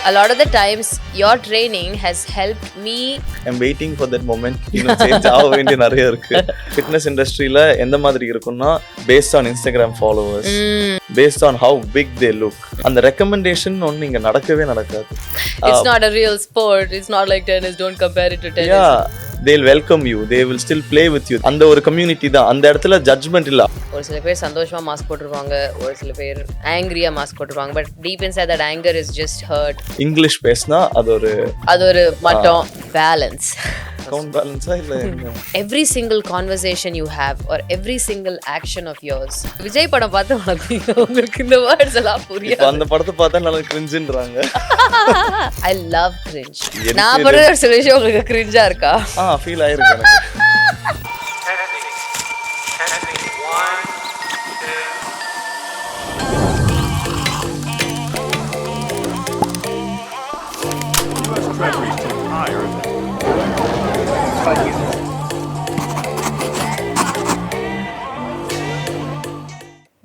a lot of the times your training has helped me. I'm waiting for that moment. இன்னும் change ஆக வேண்டிய நிறைய இருக்கு. Fitness இண்டஸ்ட்ரியில எந்த மாதிரி இருக்குன்னா based on Instagram followers, based on how big they look. அந்த ரெக்கமெண்டேஷன் ஒன்று இங்க நடக்கவே நடக்காது. It's not a real sport. It's not like tennis. Don't compare it to tennis. Yeah, they'll welcome you. They will still play with you. அந்த ஒரு community தான். அந்த இடத்துல ஜட்ஜ்மெண்ட் இல்ல. ஒரு சில பேர் சந்தோஷமா மாஸ்க் போட்டுருவாங்க, ஒரு சில பேர் ஆங்கிரியா மாஸ்க் போட்டுருவாங்க. But deep inside that anger is just hurt. English பேசினா அது ஒரு மட்டம் பேலன்ஸ். கவுண்ட் பேலன்ஸா இல்ல Every single conversation you have or every single action of yours. Vijay படம் பார்த்து உங்களுக்கு இந்த வேர்ட்ஸ் எல்லாம் புரியாது. அந்த படத்தை பார்த்தா நல்லா கிரிஞ்சுன்றாங்க. I love cringe. நான் பண்ற ஒரு சில விஷயம் உங்களுக்கு கிரிஞ்சா இருக்கா? ஃபீல் ஆயிருக்கு எனக்கு.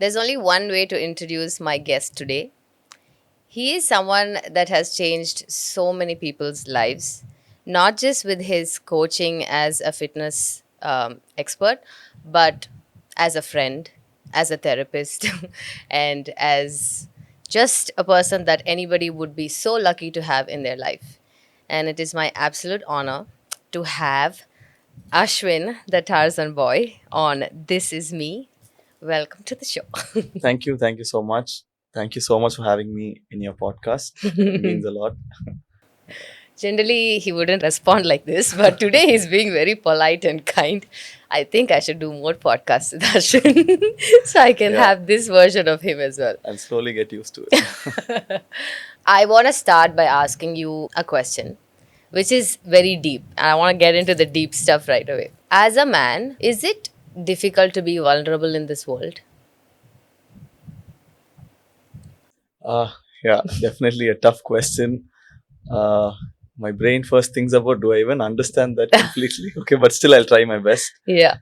There's only one way to introduce my guest today. He is someone that has changed so many people's lives, not just with his coaching as a fitness expert, but as a friend, as a therapist, and as just a person that anybody would be so lucky to have in their life. And it is my absolute honor to have Ashwin, the thetarzanboy, on This Is Me. Welcome to the show. Thank you so much. Thank you so much for having me in your podcast. It means a lot. Generally, he wouldn't respond like this, but today he's being very polite and kind. I think I should do more podcasts with Ashwin so I can have this version of him as well. I'll slowly get used to it. I want to start by asking you a question, which is very deep. And I want to get into the deep stuff right away. As a man, is it difficult to be vulnerable in this world? Yeah, definitely a tough question. My brain first thinks about, do I even understand that completely? Okay, but still I'll try my best. Yeah.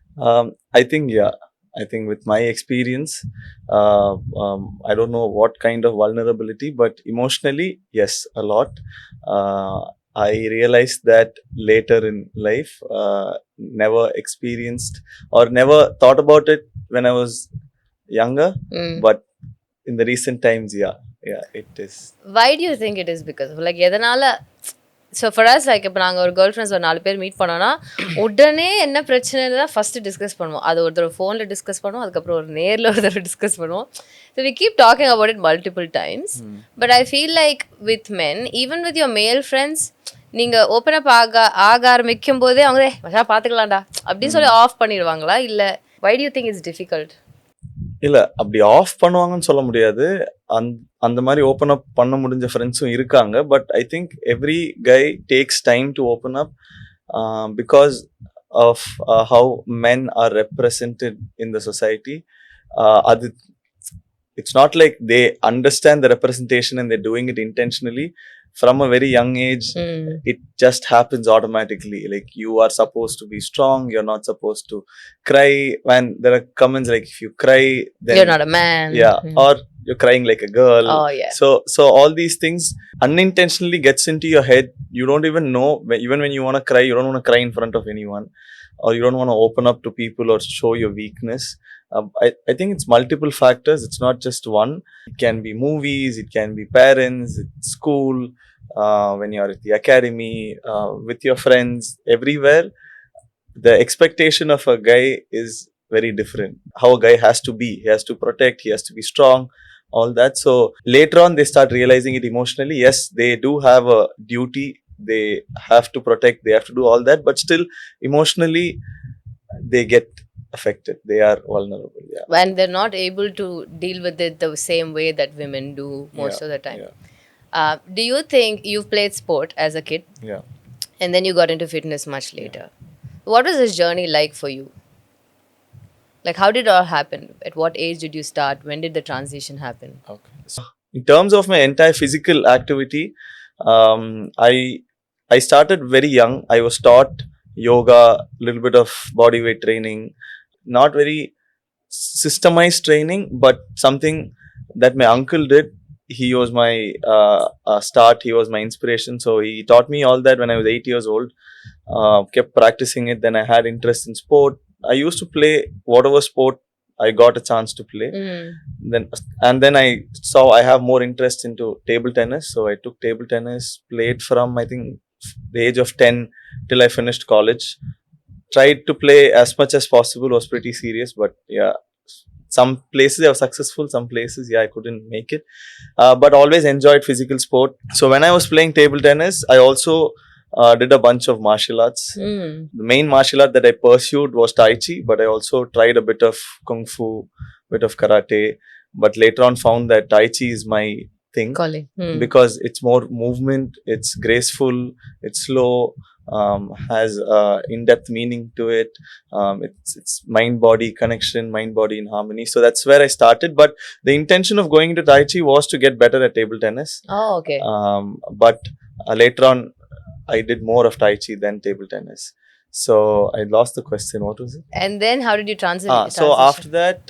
I think with my experience, I don't know what kind of vulnerability, but emotionally, yes, a lot. I realized that later in life, never experienced or never thought about it when I was younger, but in the recent times, yeah, it is. Why do you think it is? Because of like எதனால? So for us, like இப்போ நாங்கள் ஒரு girl friends ஒரு 4 பேர் meet பண்ணோன்னா உடனே என்ன பிரச்சனைன்னு தான் ஃபஸ்ட்டு டிஸ்கஸ் பண்ணுவோம். அது ஒருத்தர் ஃபோனில் டிஸ்கஸ் பண்ணுவோம், அதுக்கப்புறம் ஒரு நேரில் ஒருத்தர் டிஸ்கஸ் பண்ணுவோம். So we keep talking about it multiple times. But I feel like with men, even with your male friends, நீங்கள் ஓப்பன் அப் ஆக ஆரம்பிக்கும் போதே அவங்க மச்சா பார்த்துக்கலாம்டா அப்படின்னு சொல்லி ஆஃப் பண்ணிடுவாங்களா? இல்லை why do you think it's difficult? இல்ல அப்படி ஆஃப் பண்ணுவாங்கன்னு சொல்ல முடியாது. அந்த மாதிரி ஓப்பன் அப் பண்ண முடிஞ்ச ஃப்ரெண்ட்ஸும் இருக்காங்க. But I think every guy takes time to open up because of how men are represented in the society. அது it's not like they understand the representation and they're doing it intentionally. From a very young age, it just happens automatically. Like you are supposed to be strong, you're not supposed to cry. When there are comments like if you cry, then you're not a man. Yeah, or you're crying like a girl. Oh yeah. So all these things unintentionally gets into your head. You don't even know. Even when you want to cry, you don't want to cry in front of anyone, or you don't want to open up to people or show your weakness. I think it's multiple factors. It's not just one. It can be movies, it can be parents, it's school, when you're at the academy, with your friends, everywhere. The expectation of a guy is very different. How a guy has to be. He has to protect, he has to be strong, all that. So later on they start realizing it emotionally. Yes, they do have a duty. They have to protect, they have to do all that. But still emotionally they get affected. They are vulnerable. Yeah. When they're not able to deal with it the same way that women do most of the time. Yeah. Do you think you've played sport as a kid? Yeah. And then you got into fitness much later. What was this journey like for you? Like how did it all happen? At what age did you start? When did the transition happen? Okay. So in terms of my entire physical activity, I started very young. I was taught yoga, a little bit of body weight training, not very systemized training, but something that my uncle did. he was my start. He was my inspiration. So he taught me all that when I was 8 years old. Kept practicing it. Then I had interest in sport. I used to play whatever sport I got a chance to play. Then then I saw I have more interest into table tennis. So I took table tennis, played from I think the age of 10 till I finished college. Tried to play as much as possible, was pretty serious, but yeah, some places I was successful, some places yeah I couldn't make it. But always enjoyed physical sport. So when I was playing table tennis, I also did a bunch of martial arts. The main martial art that I pursued was Tai Chi, but I also tried a bit of Kung Fu, bit of Karate, but later on found that Tai Chi is my thing. Calling. Because it's more movement, it's graceful, it's slow, has in-depth meaning to it. It's mind-body connection, mind-body in harmony. So that's where I started. But the intention of going into Tai Chi was to get better at table tennis. Oh, okay. But later on, I did more of Tai Chi than table tennis. So I lost the question. What was it? And then how did you transition? So after that,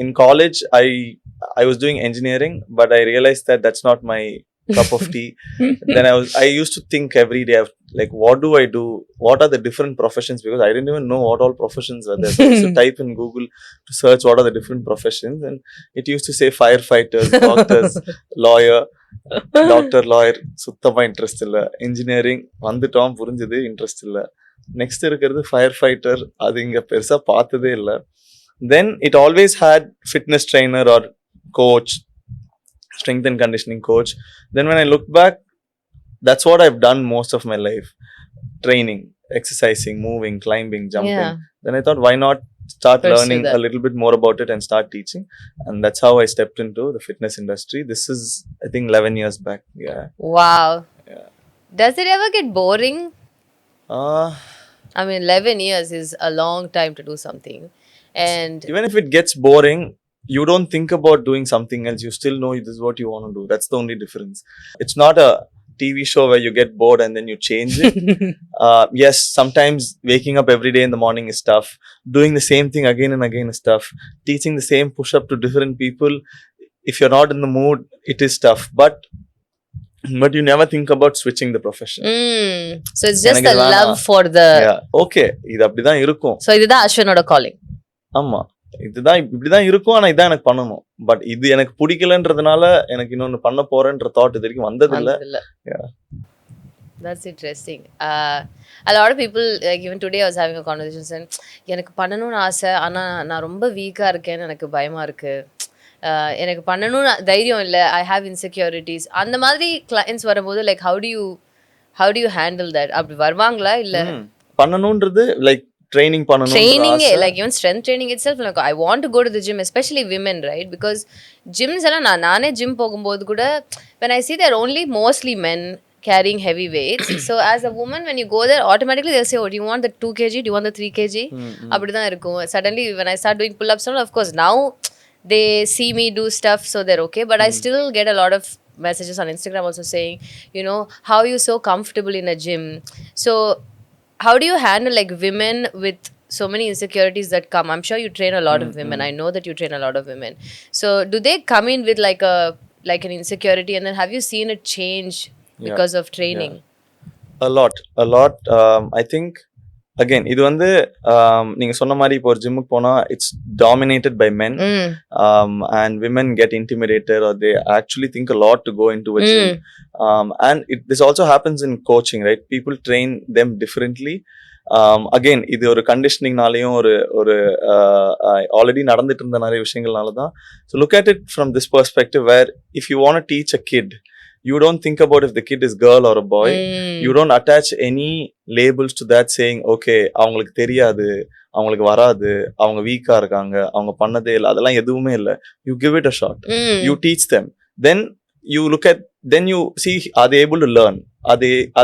in college, I was doing engineering, but I realized that that's not my cup of tea. Then I used to think every day of like, what do I do? What are the different professions? Because I didn't even know what all professions are there. So I used to type in Google to search what are the different professions, and it used to say firefighters, doctors, lawyer. Doctor lawyer சுத்தமா interest இல்லை. Engineering வந்துட்டோம், புரிஞ்சது, interest இல்லை. Next இருக்கிறது fire fighter, அது இங்க பெருசா பார்த்ததே இல்லை. Then it always had fitness trainer or coach, strength and conditioning coach. Then when I look back, that's what I've done most of my life: training, exercising, moving, climbing, jumping. Yeah. Then I thought, why not start Pursue learning that. a little bit more about it and start teaching? And that's how I stepped into the fitness industry. This is I think 11 years back. Yeah. Wow. Yeah. Does it ever get boring? uh I mean, 11 years is a long time to do something. And Even if it gets boring, you don't think about doing something else. You still know this is what you want to do. That's the only difference. It's not a TV show where you get bored and then you change it. Yes, sometimes waking up every day in the morning is tough. Doing the same thing again and again is tough. Teaching the same push-up to different people, if you're not in the mood, it is tough. But you never think about switching the profession. So it's just the love for the... Yeah, okay, இது அப்படிதான் இருக்கும். So இதுதான் அஸ்வினோட calling. ஆமா, இதுதான் இப்படிதான் இருக்கும், ஆனா இதான் எனக்கு பண்ணணும். பட் இது எனக்கு பிடிக்கலன்றதுனால எனக்கு இன்னொன்னு பண்ண போறேன்ற தாட் இது வரைக்கும் வந்ததில்லை. That's interesting. A lot of people, like even today I was having a conversation saying, எனக்கு பண்ணணும்னு ஆசை, ஆனா நான் ரொம்ப வீக்கா இருக்கேன்னு எனக்கு பயமா இருக்கு, எனக்கு பண்ணணும்னு தைரியம் இல்லை, ஐ ஹாவ் இன்செக்யூரிட்டிஸ். அந்த மாதிரி கிளைண்ட்ஸ் வரும்போது like how do you handle that? அப்படி வருவாங்களா? இல்லை பண்ணணும்ன்றது லைக் training பண்ணணும், training, like even strength training itself, like I want to go to the gym, especially women, right? Because gyms எல்லாம் நானே gym போகும்போது கூட when I see they're only mostly men carrying heavy weights. So as a woman, when you go there, automatically they'll say, oh, do you want the 2 kg, do you want the 3 kg? அப்படிதான் இருக்கும். Suddenly when I start doing pull-ups, of course now they see me do stuff, so they're okay, but I still get a lot of messages on Instagram also saying, you know, how are you so comfortable in a gym? So how do you handle like women with so many insecurities that come? I'm sure you train a lot of women. I know that you train a lot of women. So do they come in with like an insecurity, and then have you seen it change because of training? A lot. I think again இது வந்து நீங்க சொன்ன மாதிரி இப்போ ஒரு ஜிம்முக்கு போனா it's dominated by men, and women get intimidated or they actually think a lot to go into a gym. And this also happens in coaching, right? People train them differently. Again இது ஒரு கண்டிஷனிங்னாலையும் ஒரு already நடந்துட்டு இருந்த நிறைய விஷயங்கள்னால தான். So look at it from this perspective, where if you want to teach a kid, you don't think about if the kid is girl or a boy. You don't attach any labels to that saying, okay, அவங்களுக்கு தெரியாது, அவங்களுக்கு வராது, அவங்க வீக்கா இருக்காங்க, அவங்க பண்ணதே இல்லை, அதெல்லாம் எதுவுமே இல்லை. You give it a shot. You teach them. Then you look at, then you see, are they able to learn? Are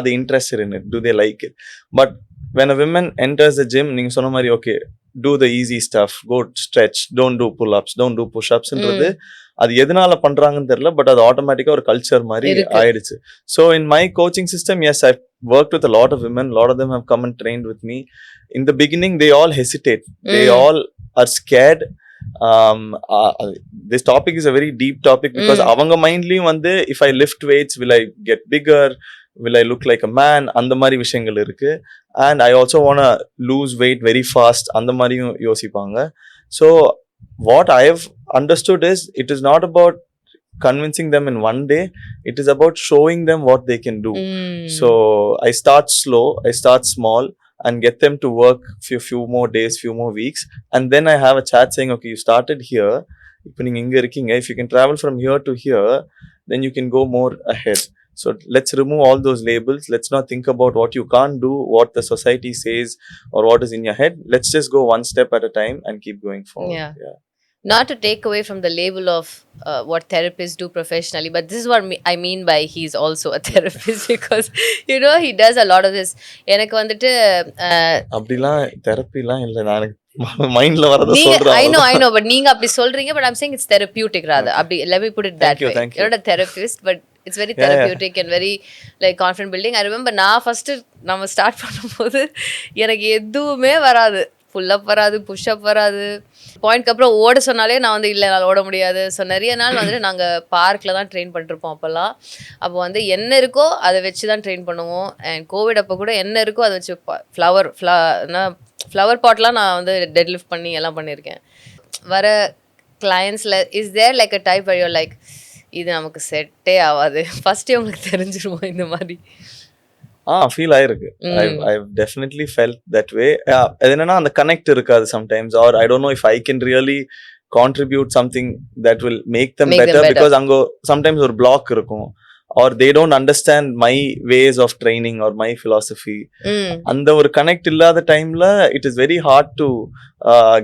they interested in it? Do they like it? But when a woman enters the gym, நீங்க சொன்ன மாதிரி okay, do the easy stuff, go stretch, don't do pull-ups, don't do push-upsன்றது அது எதனால பண்றாங்கன்னு தெரியல, but அது ஆட்டோமேட்டிக்கா ஒரு கல்ச்சர் மாதிரி ஆயிடுச்சு. So in my coaching system, yes, I worked with a lot of women. A lot of them have come and trained with me. In the beginning, they all hesitate. They all are scared. This topic is a very deep topic because Mm. அவங்க மைண்ட்லயும் வந்து if I lift weights will I get bigger, will I look like a man, அந்த மாதிரி விஷயங்கள் இருக்கு. And I also want to lose weight very fast, அந்த மாதிரியும் யோசிப்பாங்க. So what I have understood is it is not about convincing them in one day, it is about showing them what they can do. So I start slow, I start small, and get them to work for a few more days, few more weeks, and then I have a chat saying, okay, you started here, இப்போ நீங்க இங்க இருக்கீங்க, if you can travel from here to here, then you can go more ahead. So let's remove all those labels. Let's not think about what you can't do, what the society says, or what is in your head. Let's just go one step at a time and keep going forward. Yeah. Not to take away from the label of what therapists do professionally, but this is what I mean by he's also a therapist because you know he does a lot of this. எனக்கு வந்துட்டு அப்படிலாம் தெரப்பிலாம் இல்லை, நான் மைண்ட்ல வரத நீங்க சொல்றேன். I know but நீங்க அப்படி சொல்றீங்க, but I'm saying it's therapeutic rather. அப்படி let me put it that way. You're not a therapist, but it's very therapeutic and very like confident building. I remember நான் ஃபர்ஸ்ட் நம்ம start பண்ணும்போது எனக்கு எதுவுமே வராது, புல் அப் வராது, புஷ் அப் வராது. பாயிண்ட்க்கு அப்புறம் ஓட சொன்னாலே நான் வந்து இல்லை என்னால் ஓட முடியாது. ஸோ நிறைய நாள் வந்துட்டு நாங்கள் பார்க்கில் தான் ட்ரெயின் பண்ணிருப்போம் அப்போல்லாம். அப்போ வந்து என்ன இருக்கோ அதை வச்சு தான் ட்ரெயின் பண்ணுவோம். அண்ட் கோவிட் அப்போ கூட என்ன இருக்கோ அதை வச்சு ஃப்ளவர் பாட்லாம் நான் வந்து டெட் லிஃப்ட் பண்ணி எல்லாம் பண்ணியிருக்கேன். வர கிளையன்ஸில் is there like a type வழியோ லைக் இது நமக்கு செட்டே ஆகாது, ஃபஸ்ட்டே உங்களுக்கு தெரிஞ்சிருவோம் இந்த மாதிரி? ஃபீல் ஆயிருக்கு. I've definitely felt that way. அது என்னன்னா அந்த கனெக்ட் இருக்காது sometimes, or I don't know if I can really contribute something that will make them better because அங்க sometimes ஒரு block இருக்கும், or they don't understand my ways of training or my philosophy. அந்த ஒரு connect இல்லாத டைம்ல it is very hard to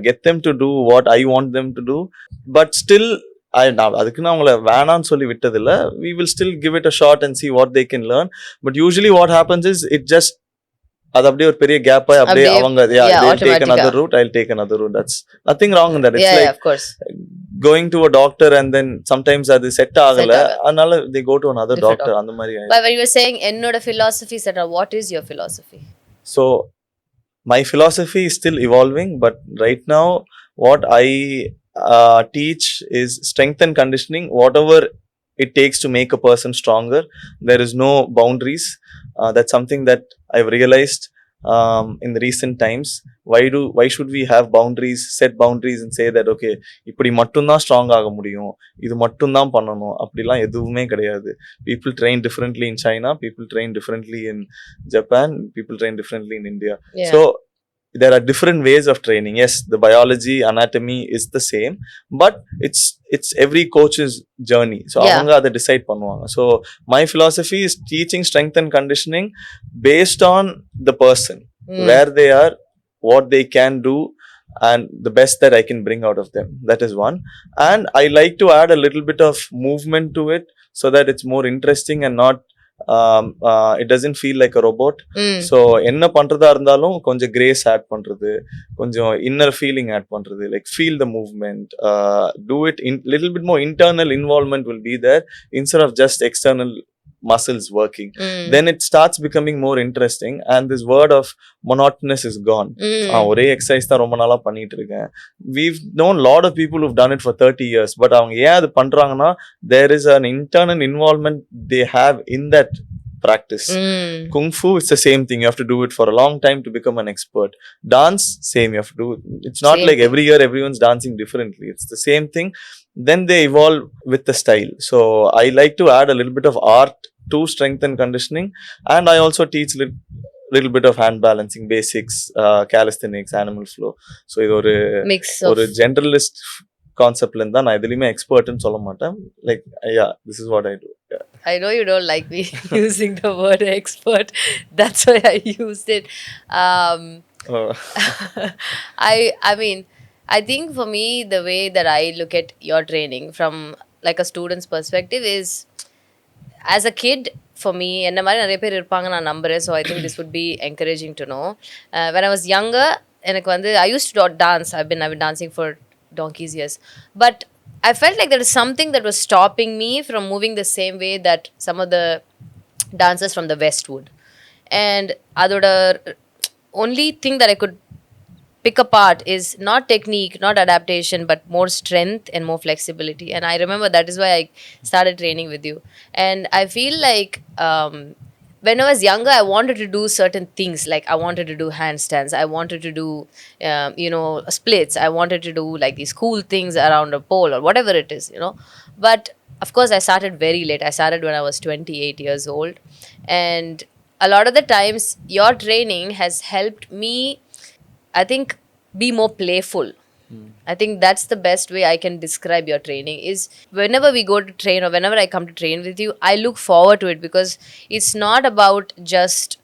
get them to do what I want them to do. But still அதுக்குன்னு அவங்கள வேணான்னு சொல்லி விட்டதில்ல. We will still give it a shot and see what they can learn. But usually what happens is it just அது அப்படியே ஒரு பெரிய gap ஆகி அப்படியே அவங்க they'll take another route, I'll take another route. That's nothing wrong in that. It's like of course going to a doctor and then sometimes அது set ஆகல, அதனால they go to another doctor. அந்த மாதிரி. But when you were saying என்னோட philosophy set, what is your philosophy? So my philosophy is still evolving, but right now what I teach is strength and conditioning. Whatever it takes to make a person stronger, there is no boundaries. That's something that I've realized in the recent times. Why should we have boundaries, set boundaries and say that okay, இப்படி மட்டும்தான் strong ஆக முடியும், இது மட்டும்தான் பண்ணணும், அப்படிலாம் எதுவுமே கிடையாது. People train differently in China, people train differently in Japan, people train differently in India. So there are different ways of training. Yes, the biology, anatomy is the same, but it's every coach's journey. So avanga அதை decide பண்ணுவாங்க. So my philosophy is teaching strength and conditioning based on the person, where they are, what they can do, and the best that I can bring out of them. That is one. And I like to add a little bit of movement to it so that it's more interesting and not it doesn't feel like a robot. So என்ன பண்றதா இருந்தாலும் கொஞ்சம் grace add பண்றது, கொஞ்சம் inner feeling add பண்றது, like feel the movement, do it in little bit more internal involvement will be there instead of just external muscles working. Then it starts becoming more interesting and this word of monotonous is gone. ஒரே exercise தான் ரொம்ப நாளா பண்ணிட்டு இருக்கேன். We've known a lot of people who've done it for 30 years, but அவங்க ஏன் அது பண்றாங்கன்னா there is an internal involvement they have in that practice. Kung Fu, it's the same thing. You have to do it for a long time to become an expert. Dance, same. You have to do it. It's not like every year everyone's dancing differently. It's the same thing. Then they evolve with the style. So I like to add a little bit of art to strength and conditioning, and I also teach little bit of hand balancing basics, calisthenics, animal flow. So இது ஒரு generalist concept ல இருந்தா நான் எதுலயுமே எக்ஸ்பர்ட்னு சொல்ல மாட்டேன். Like this is what I do. I know you don't like me using the word expert, that's why I used it. I mean, I think for me the way that I look at your training from like a student's perspective is, as a kid, for me என்ன மாதிரி நிறைய பேர் இருப்பாங்க நான் நம்புறேன். So I think this would be encouraging to know. When I was younger, எனக்கு வந்து I used to dance. I've been dancing for donkey's years, but I felt like there is something that was stopping me from moving the same way that some of the dancers from the West would. And adoda only thing that I could pick apart is not technique, not adaptation, but more strength and more flexibility. And I remember that is why I started training with you. And I feel like when I was younger, I wanted to do certain things. Like I wanted to do handstands, I wanted to do splits, I wanted to do like these cool things around a pole or whatever it is, but of course I started very late. I started when I was 28 years old. And a lot of the times your training has helped me, I think, be more playful. I think that's the best way I can describe your training is whenever we go to train or whenever I come to train with you, I look forward to it because it's not about just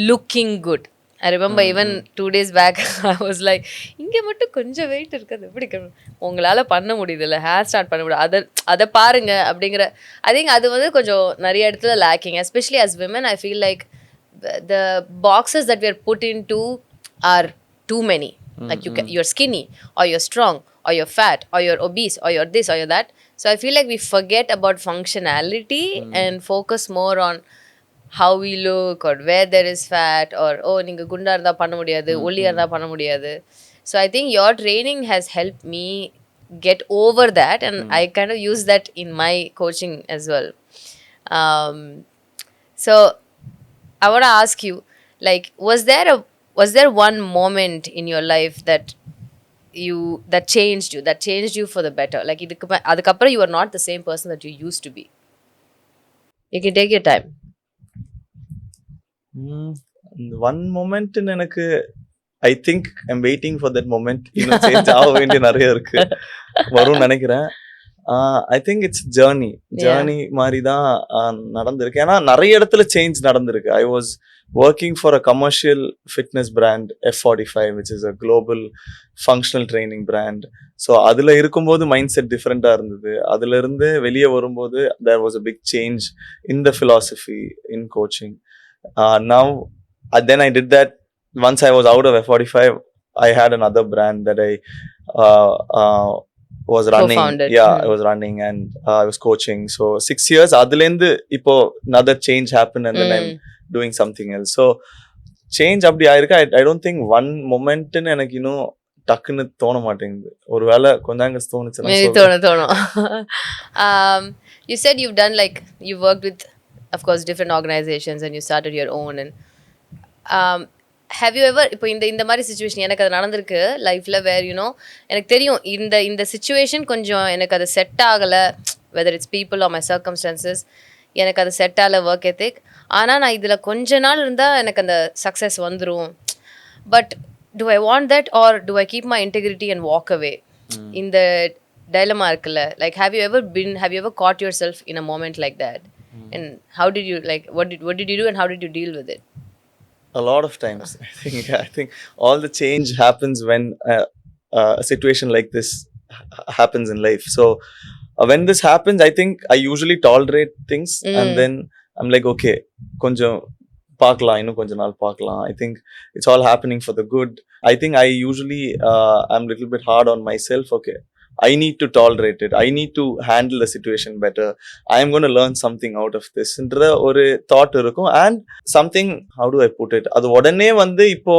looking good. I remember even 2 days back, I was like, இங்கே மட்டும் கொஞ்சம் wait இருக்குது எப்படி உங்களால் பண்ண முடியுதுல்ல, hair start பண்ண முடியாது, அதை பாருங்க அப்படிங்கிற. ஐ திங்க் அது வந்து கொஞ்சம் நிறைய இடத்துல lacking, especially as women. I feel like the boxes that we are put into are too many. Like you're skinny or you're strong or you're fat or you're obese or you're this or you're that. So I feel like we forget about functionality and focus more on how we look or where there is fat or நீங்க குண்டா இருந்தா பண்ண முடியாது, ஒல்லியா இருந்தா பண்ண முடியாது. So I think your training has helped me get over that, and I kind of use that in my coaching as well. So I want to ask you, like, was there one moment in your life that changed you for the better? Like, adukapra you are not the same person that you used to be. You can take your time. One moment in எனக்கு I think I'm waiting for that moment. இன்னும் change ஆக வேண்டிய நிறைய இருக்கு, வரும்னு நினைக்கிறேன். I think it's journey மாதிரி தான் நடந்திருக்கு. ஏன்னா நிறைய இடத்துல சேஞ்ச் நடந்திருக்கு. I was working for a commercial fitness brand, F45, which is a global functional training brand. So அதுல இருக்கும்போது மைண்ட் செட் டிஃப்ரெண்டா இருந்தது. அதுல இருந்து வெளியே வரும்போது there was a big change in the philosophy in coaching. Now then I did that. Once I was out of F45, I had another brand that I was running. Co-founded. I was running and I was coaching. So 6 years adulende ipo another change happened and then I'm doing something else. So change அப்படி ஆயிருக்கு. I don't think one moment ன்னு எனக்கு இன்னும் டக்குன்னு தோண மாட்டேங்குது. ஒருவேளை கொஞ்சம் தோணுச்சுன்னா தோணும். You said you've worked with, of course, different organizations and you started your own. And have you ever, இப்போ இந்த மாதிரி சுச்சுவேஷன் எனக்கு அது நடந்திருக்கு லைஃப்பில், வேர் எனக்கு தெரியும் இந்த சுச்சுவேஷன் கொஞ்சம் எனக்கு அது செட் ஆகலை, whether it's people are my circumstances, எனக்கு அது செட் ஆகலை ஒர்க் எத்திக். ஆனால் நான் இதில் கொஞ்ச நாள் இருந்தால் எனக்கு அந்த சக்ஸஸ் வந்துடும். But to I want that R to I keep my integrity and walk away? இந்த டைலமா இருக்குல்ல. Like have you ever got your self in a moment like that? And how did you like what did you do and how did you deal with it? A lot of times. I think all the change happens when a situation like this happens in life. So when this happens, I think I usually tolerate things and then I'm like, okay, konjam paakalam, இன்னும் கொஞ்ச நாள் paakalam. I think it's all happening for the good. I think I usually I'm a little bit hard on myself. Okay, I need to tolerate it. I need to handle the situation better. I am going to learn something out of this என்ற ஒரு thought இருக்கும். And something, how do I put it, அது உடனே வந்து இப்போ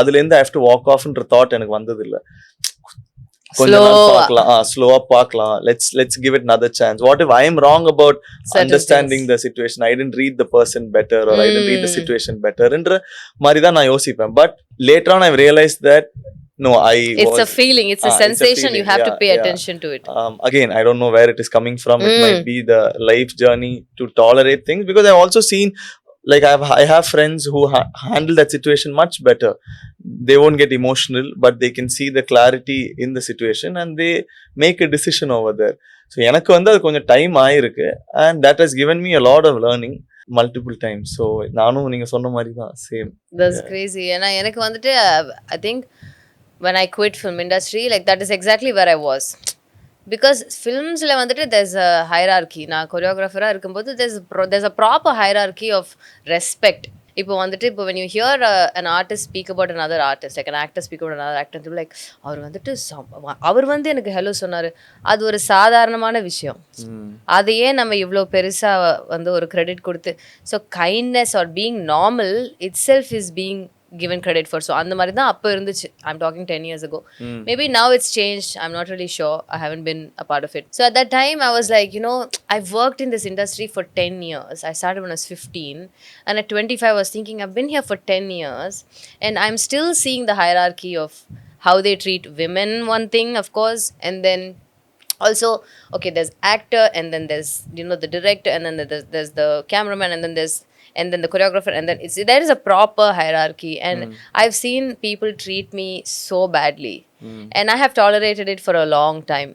அதுல இருந்து I have to walk off என்ற thought எனக்கு வந்தது இல்ல. கொஞ்ச நாள் பார்க்கலாம், ஸ்லோவா பார்க்கலாம், let's give it another chance. What if I am wrong about understanding the situation? I didn't read the person better or I didn't read the situation better என்ற மாதிரி தான் நான் யோசிப்பேன். But later on I realized that no, it's a feeling, it's a sensation, you have to pay attention to it. Again, I don't know where it is coming from. It might be the life journey to tolerate things, because I've also seen, like I have friends who handle that situation much better. They won't get emotional, but they can see the clarity in the situation and they make a decision over there. So எனக்கு வந்து அது கொஞ்சம் time ஆயிருக்கு, and that has given me a lot of learning multiple times. So நானும் நீங்க சொன்ன மாதிரி தான், சேம். That's crazy. ஏன்னா எனக்கு வந்துட்டு I think when I quit film industry, like that is exactly where I was. Because filmsல வந்துட்டு there's a hierarchy. நான் choreographer-ஆ இருக்கும்போது there's a proper hierarchy of respect. இப்போ வந்துட்டு இப்போ when you hear an artist speak about another artist, like an actor speak about another actor, like அவர் வந்துட்டு அவர் வந்து எனக்கு hello சொன்னாரு, அது ஒரு சாதாரணமான விஷயம். அதையே நம்ம இவ்வளோ பெருசாக வந்து ஒரு கிரெடிட் கொடுத்து, so kindness are being normal it self is being given credit for. So அந்த மாதிரி தான் அப்போ இருந்துச்சு. I'm talking 10 years ago. Maybe now it's changed. I'm not really sure. I haven't been a part of it. So at that time I was like, I've worked in this industry for 10 years. I started when I was 15, and at 25 I was thinking I've been here for 10 years and I'm still seeing the hierarchy of how they treat women, one thing of course, and then also, okay, there's actor, and then there's the director, and then there's the cameraman, and then the choreographer, and then there is a proper hierarchy, and I've seen people treat me so badly, and I have tolerated it for a long time,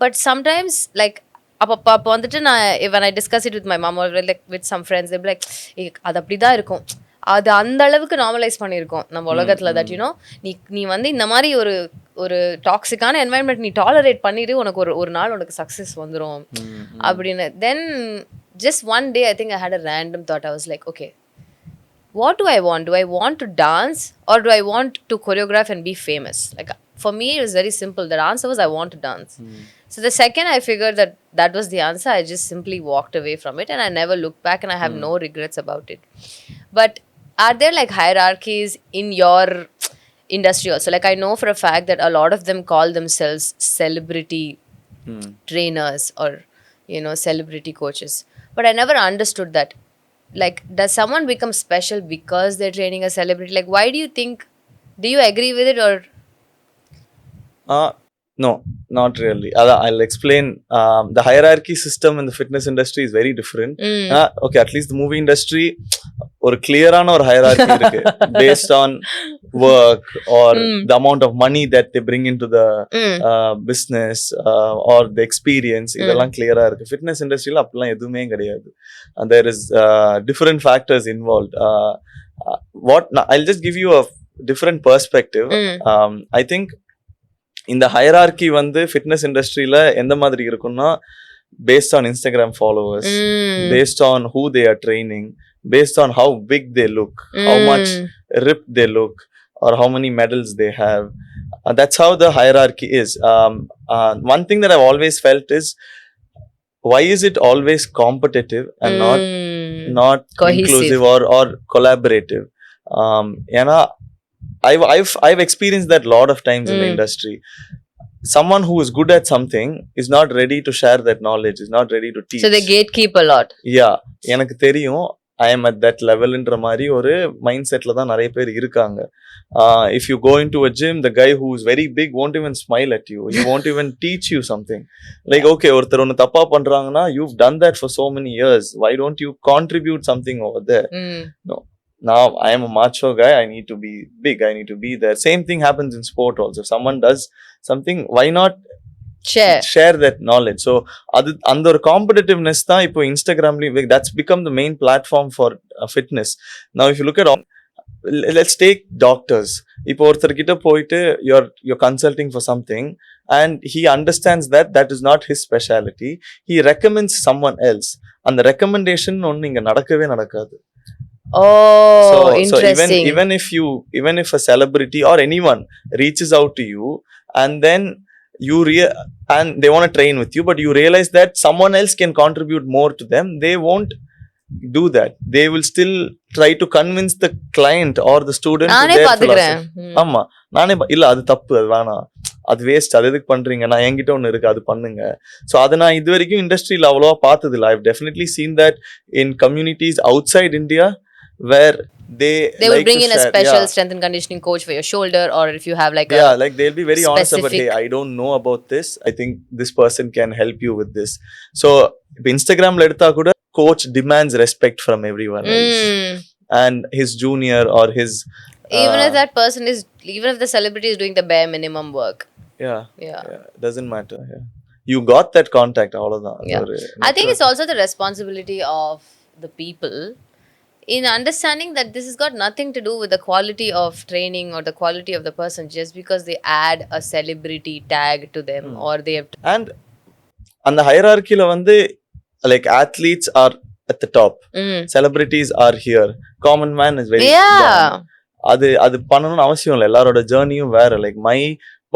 but sometimes like அப்போ வந்துட்டு நான் when I discuss it with my mom or like with some friends, they'll be like, அது அப்படிதான் இருக்கும், அது அந்த அளவுக்கு normalise பண்ணியிருக்கோம் நம்ம உலகத்துல, தட் நீ வந்து இந்த மாதிரி ஒரு டாக்ஸிக்கான என்வாயன்மெண்ட் நீ டாலரேட் பண்ணிட்டு உனக்கு ஒரு நாள் உனக்கு சக்ஸஸ் வந்துடும் அப்படின்னு. தென் just one day I think I had a random thought. I was like, okay, what do I want? Do I want to dance or do I want to choreograph and be famous? Like for me it was very simple. The answer was I want to dance. So the second I figured that was the answer, I just simply walked away from it and I never looked back, and I have no regrets about it. But are there like hierarchies in your industry also? Like I know for a fact that a lot of them call themselves celebrity trainers or celebrity coaches, but I never understood that. Like, does someone become special because they're training a celebrity? Like, why do you think, do you agree with it or? No, not really. I'll explain. The hierarchy system in the fitness industry is very different. Okay, at least the movie industry, ஒரு clear-ஆன ஒரு hierarchy இருக்கு based on work or the amount of money that they bring into the business or the experience. இதெல்லாம் clear-ஆ இருக்கு. Fitness industryல அப்படிலாம் எதுவுமே கிடையாது. And there is different factors involved. I'll just give you a different perspective. I think இந்த hierarchy வந்து fitness இண்டஸ்ட்ரியில எந்த மாதிரி இருக்கும்னா, based on Instagram followers, based on who they are training, based on how big they look, how much ripped they look, or how many medals they have. That's how the hierarchy is. One thing that I've always felt is, why is it always competitive and not inclusive or collaborative? ஏன்னா I've experienced that a lot of times in the industry. Someone who is good at something is not ready to share that knowledge, is not ready to teach. So they gatekeep a lot. Yeah, எனக்கு தெரியும், I am at that level ன்ற மாதிரி ஒரு mind செட்ல தான் நிறைய பேர் இருக்காங்க. If you go into a gym, the guy who is very big won't even smile at you. He won't even teach you something. Like, okay, ஒருத்தர் ஒன்று தப்பா பண்றாங்கன்னா, you've done that for so many years. Why don't you contribute something over there? No. Now I am a macho guy, I need to be big, I need to be there. Same thing happens in sport also. If someone does something, why not share that knowledge? So அந்த ஒரு competitiveness தான் இப்போ Instagramல, that's become the main platform for fitness. Now if you look at all, let's take doctors. இப்போ ஒருத்தர் கிட்ட போயிட்டு you're consulting for something and he understands that is not his specialty, he recommends someone else. அந்த recommendation ஒன்னு இங்க நடக்கவே நடக்காது. Oh, interesting. So even if a celebrity or anyone reaches out to you and then and they want to train with you, but you realize that someone else can contribute more to them, they won't do that. They will still try to convince the client or the student to their philosophy. ஆமா, நானே இல்ல, அது தப்பு, அது வேணாம், அது waste, அது எதுக்கு பண்றீங்க, நான் என்கிட்ட ஒன்று இருக்கு, அது பண்ணுங்க. ஸோ அதை நான் இது வரைக்கும் இண்டஸ்ட்ரியில் அவ்வளோவா பார்த்தது இல்லை. I've definitely seen that in communities outside India where they will like bring in a special strength and conditioning coach for your shoulder, or if you have like like they'll be very honest about, hey, I don't know about this, I think this person can help you with this. So Instagram la edutha kuda coach demands respect from everyone else and his junior or his even if that person is, even if the celebrity is doing the bare minimum work, doesn't matter. You got that contact, all of that. I think it's also the responsibility of the people in understanding that this has got nothing to do with the quality of training or the quality of the person, just because they add a celebrity tag to them or they have and the hierarchy la vande, like athletes are at the top, celebrities are here, common man is very down. அது பண்ணணும்னு அவசியம் இல்லை. எல்லாரோட ஜர்னியும் வேற. Like my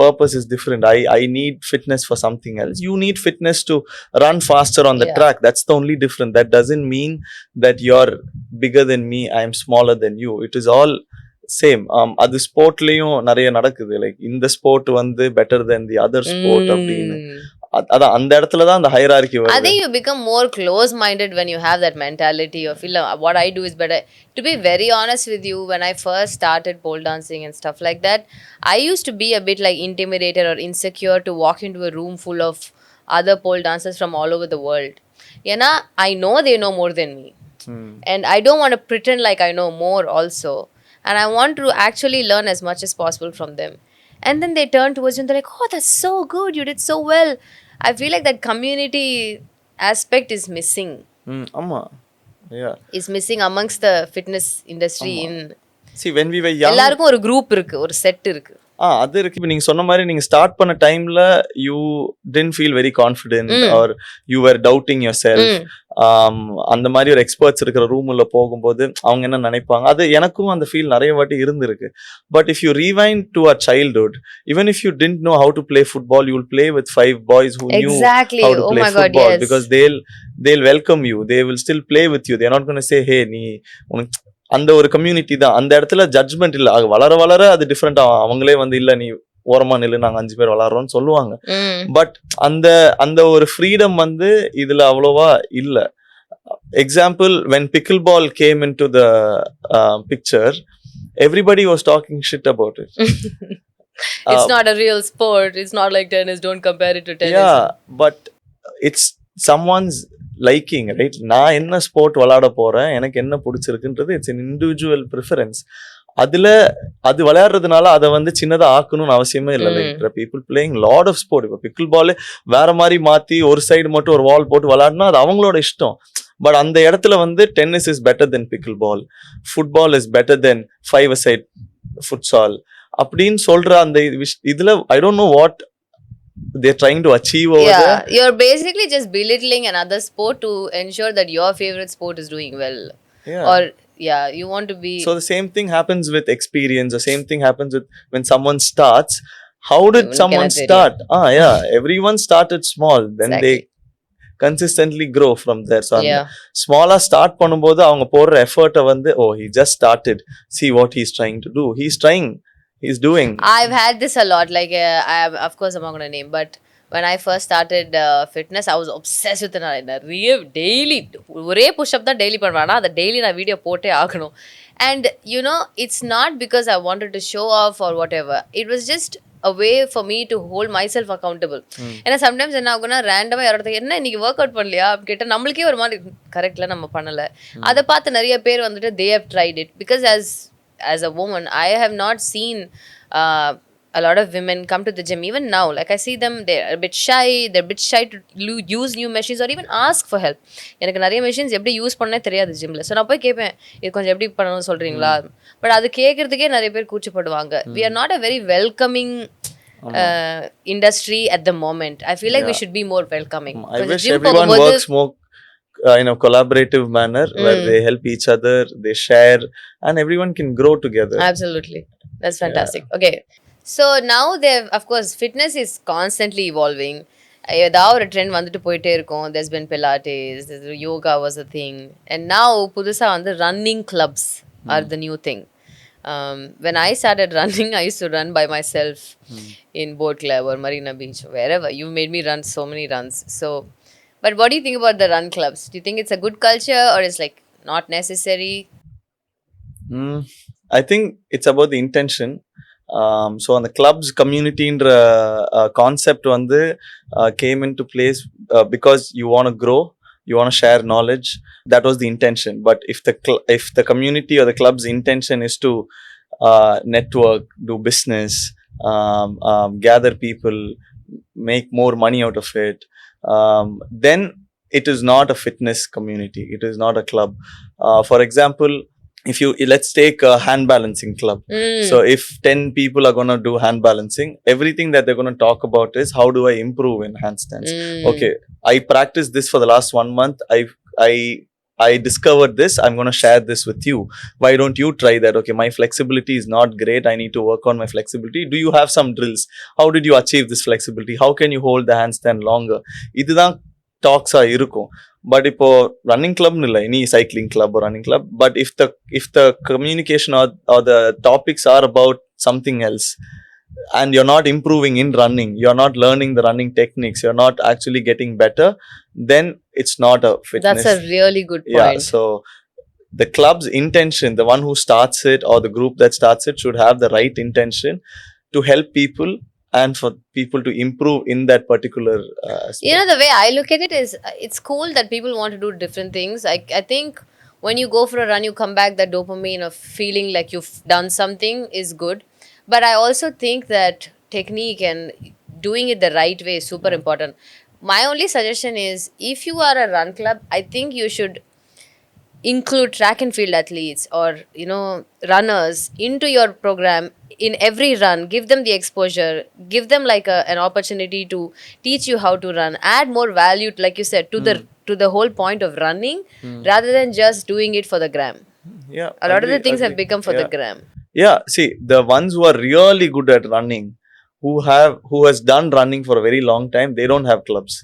purpose is different. I need fitness for something else. You need fitness to run faster on the track. That's the only difference. That doesn't mean that you're bigger than me, I'm smaller than you. It is all same. அது ஸ்போர்ட்லயும் நிறைய நடக்குது. Like இந்த sport வந்து better then the other sport அப்படின்னு. அதான் அந்த இடத்துல தான் அந்த ஹைரார்கி I வருது. think you become more close minded when you have that mentality of feel what I do is better. To be very honest with you, when I first started pole dancing and stuff like that, I used to be a bit like intimidated or insecure to walk into a room full of other pole dancers from all over the world. Yena, I know they know more than me. And I don't want to pretend like I know more also. And I want to actually learn as much as possible from them. And then they turn towards you and they're like, oh, that's so good. You did so well. I feel like that community aspect is missing. ஆமா. Yeah. Is missing amongst the fitness industry in. See, when we were young, எல்லாருக்கும் ஒரு group இருக்கு, ஒரு set இருக்கு. அது இருக்கு. இப்போ நீங்க சொன்ன மாதிரி நீங்க ஸ்டார்ட் பண்ண டைம்ல you tend feel very confident or you are doubting yourself. அந்த மாதிரி ஒரு எக்ஸ்பர்ட்ஸ் இருக்கிற ரூம் உள்ள போகும்போது அவங்க என்ன நினைப்பாங்க, அது எனக்கும் அந்த ஃபீல் நிறைய வாட்டி இருந்திருக்கு. But if you rewind to our childhood, even if you don't know how to play football, you will play with 5 boys who knew how to play football, because they'll welcome you, they will still play with you, they're not going to say hey நீ உனக்கு அந்த ஒரு community தான். அந்த இடத்துல judgement இல்ல. வளர வளர அது டிஃப்ரெண்ட். அவங்களே வந்து இல்ல நீ ஓரமா நில்லு, நாங்க 5 பேர் விளாடுறோம்னு சொல்லுவாங்க. பட் அந்த அந்த ஒரு ஃப்ரீடம் வந்து இதுல அவ்வளோவா இல்ல. Example, when pickleball came into the picture, everybody was talking shit about it. It's not a real sport, it's not like tennis, don't compare it to tennis. Yeah, but it's someone's liking, right? நான் என்ன sport விளையாட போறேன், எனக்கு என்ன பிடிச்சிருக்குன்றது it's an individual preference. அதுல அது விளையாடுறதுனால அதை வந்து சின்னதா ஆக்கணும்னு அவசியமே இல்லை. Like people playing lot of sport. இப்போ பிக்கிள் பால் வேற மாதிரி மாத்தி ஒரு சைடு மட்டும் ஒரு வால் போட்டு விளையாடினா அது அவங்களோட இஷ்டம். பட் அந்த இடத்துல வந்து tennis is better than pickleball, football is better than 5-a-side futsal அப்படின்னு சொல்ற அந்த இதுல I don't know what they're trying to achieve over there. You're basically just belittling another sport to ensure that your favorite sport is doing well. Or you want to be. So the same thing happens with experience. The same thing happens with when someone starts. How did someone start? Everyone started small, then they consistently grow from there. So small start பண்ணும்போது அவங்க போடுற எஃபர்ட்டை வந்து he just started, see what he's trying to do, he's doing. I've had this a lot. Like of course I'm not going to name, but when I first started fitness, I was obsessed with நிறைய daily ஒரே push up தான் daily பண்ணுவேன். அதை daily நான் video போட்டே ஆகணும். And you know, it's not because I wanted to show off or whatever. It was just a way for me to hold myself accountable. ஏன்னா sometimes என்ன ஆகும்னா ரேண்டமாக யாரோட என்ன இன்னைக்கு ஒர்க் அவுட் பண்ணலையா கேட்டால் நம்மளுக்கே ஒரு மாதிரி கரெக்ட்ல நம்ம பண்ணலை. அதை பார்த்து நிறைய பேர் வந்துட்டு they have tried it. Because as a woman, I have not seen a lot of women come to the gym. Even now, like I see them, they're a bit shy to use new machines or even ask for help. எனக்கு நிறைய machines எப்படி use பண்ணே தெரியாது ஜிம்ல. So நான் போய் கேட்பேன், இது கொஞ்சம் எப்படி பண்ணணும்னு சொல்றீங்களா? பட் அது கேட்கறதுக்கே நிறைய பேர் கூச்சப்படுவாங்க. We are not a very welcoming industry at the moment. I feel like we should be more welcoming. I wish everyone works more in a collaborative manner where they help each other, they share, and everyone can grow together. Absolutely, that's fantastic. Okay, so now of course fitness is constantly evolving. ஏதாவது ஒரு trend வந்துட்டு போயிட்டே இருக்கும். there's been pilates, yoga was a thing, and now புதுசா வந்து running clubs are the new thing. When I started running, I used to run by myself in Boat Club or Marina Beach, wherever. You made me run so many runs. So but what do you think about the run clubs? Do you think it's a good culture or it's like not necessary? I think it's about the intention. So on the clubs community concept வந்து came into place because you want to grow, you want to share knowledge. That was the intention. But if the community or the club's intention is to network, do business, gather people, make more money out of it, then it is not a fitness community, it is not a club. For example, let's take a hand balancing club. So if 10 people are going to do hand balancing, everything that they're going to talk about is how do I improve in handstands. Okay, I practiced this for the last 1 month, I discovered this, I'm going to share this with you, why don't you try that? Okay, my flexibility is not great, I need to work on my flexibility, do you have some drills, how did you achieve this flexibility, how can you hold the handstand longer? இதுதான் டாக்ஸா இருக்கும். But இப்போ running கிளப்னு இல்லை, any cycling club running club. But if the communication or the topics are about something else, and you're not improving in running, you're not learning the running techniques, you're not actually getting better, then it's not a fitness. That's a really good point. Yeah, so the club's intention, the one who starts it or the group that starts it, should have the right intention to help people and for people to improve in that particular aspect. You know, the way I look at it is it's cool that people want to do different things. I think when you go for a run, you come back, that dopamine of feeling like you've done something is good. But I also think that technique and doing it the right way is super important. My only suggestion is, if you are a run club, I think you should include track and field athletes or runners into your program. In every run, give them the exposure, give them like an opportunity to teach you how to run, add more value, like you said, to the whole point of running, rather than just doing it for the gram. Yeah, A lot of the things have become for the gram. Yeah, see, the ones who are really good at running, who has done running for a very long time, they don't have clubs.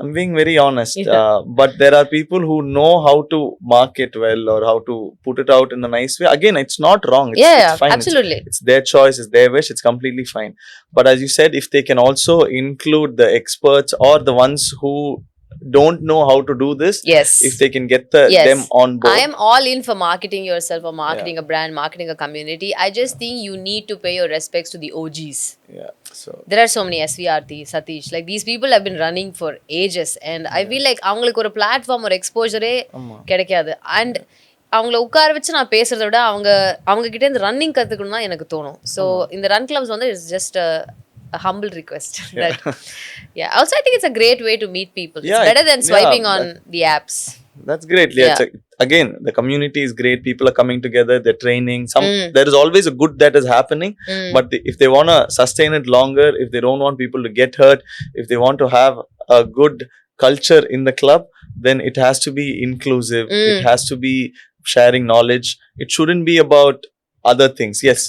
I'm being very honest. Yeah. But there are people who know how to market well or how to put it out in a nice way. Again, it's not wrong. It's fine. Absolutely. It's their choice. It's their wish. It's completely fine. But as you said, if they can also include the experts or the ones who don't know how to do this, Yes. if they can get them on board. I am all in for marketing yourself or marketing a brand, marketing a community. I just think you need to pay your respects to the OGs. Yeah. So There are so many SVRT, Satish. Like, these people have been running for ages. And I feel like அவங்களுக்கு ஒரு platform ஒரு எக்ஸ்போஜரே கிடைக்காது. And அவங்கள உட்கார வச்சு நான் பேசுறத விட அவங்க கிட்ட இருந்து ரன்னிங் கற்றுக்கணும் தான் எனக்கு தோணும். ஸோ இந்த ரன் கிளப்ஸ் வந்து it's just a humble request. That, also I think it's a great way to meet people. It's better than swiping on the apps. That's great. Again, the community is great. People are coming together. They're training. There is always a good that is happening. But if they want to sustain it longer, if they don't want people to get hurt, if they want to have a good culture in the club, then it has to be inclusive. It has to be sharing knowledge. It shouldn't be about other things. Yes,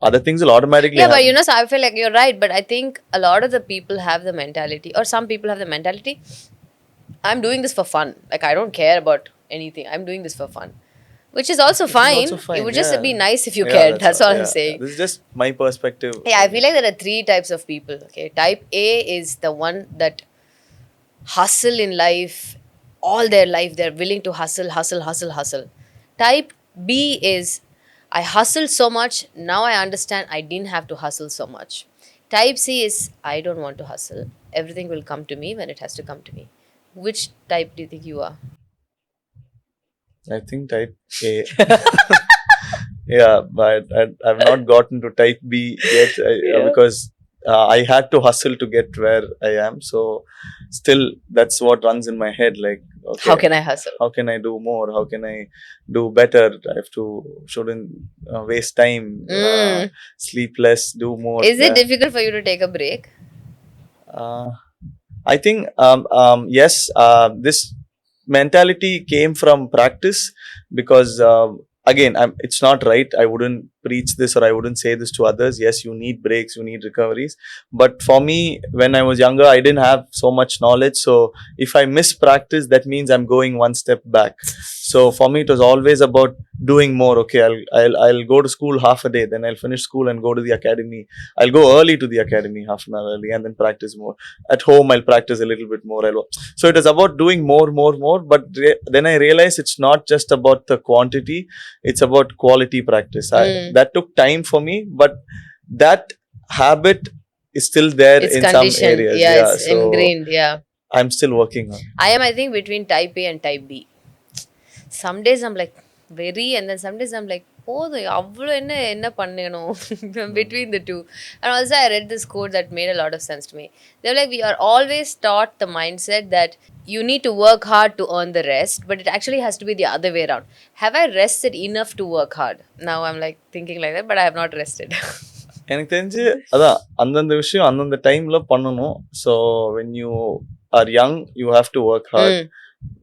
other things will automatically happen. But so I feel like you're right, but I think a lot of the people have the mentality, or some people have the mentality, I'm doing this for fun. Like, I don't care about anything. I'm doing this for fun. Which is also fine. It would just be nice if you cared. That's all I'm saying. This is just my perspective. I feel like there are 3 types of people. Okay, type A is the one that hustle in life, all their life they're willing to hustle. Type B is, I hustled so much, now I understand I didn't have to hustle so much. Type C is, I don't want to hustle. Everything will come to me when it has to come to me. Which type do you think you are? I think type A. Yeah, but I've not gotten to type B yet because I had to hustle to get where I am. So still, that's what runs in my head. Like, okay, how can I hustle? How can I do more? How can I do better? Shouldn't waste time, sleep less, do more. Is it difficult for you to take a break? I think yes. This mentality came from practice because again, it's not right. I wouldn't preach this or I wouldn't say this to others. Yes, you need breaks, you need recoveries. But for me, when I was younger, I didn't have so much knowledge. So if I miss practice, that means I'm going one step back. So for me, it was always about doing more. Okay, I'll go to school half a day, then I'll finish school and go to the academy. I'll go early to the academy, half an hour early, and then practice more. At home, I'll practice a little bit more. So it is about doing more. But then I realized it's not just about the quantity; it's about quality practice. That took time for me, but that habit is still there in some areas. It's so ingrained. I'm still working on. I think between type A and type B. Some days I'm like very, and then some days I'm like, enna pannano between the two. And also I read this quote that made a lot of sense to me. They were like, we are always taught the mindset that you need to work hard to earn the rest, but it actually has to be the other way around. Have I rested enough to work hard? Now I'm like thinking like that, but I have not rested. எனக்கு தெரிஞ்சு அதான் அந்தந்த விஷயம் அந்தந்த டைம்ல பண்ணணும். So when you are young, you have to work hard.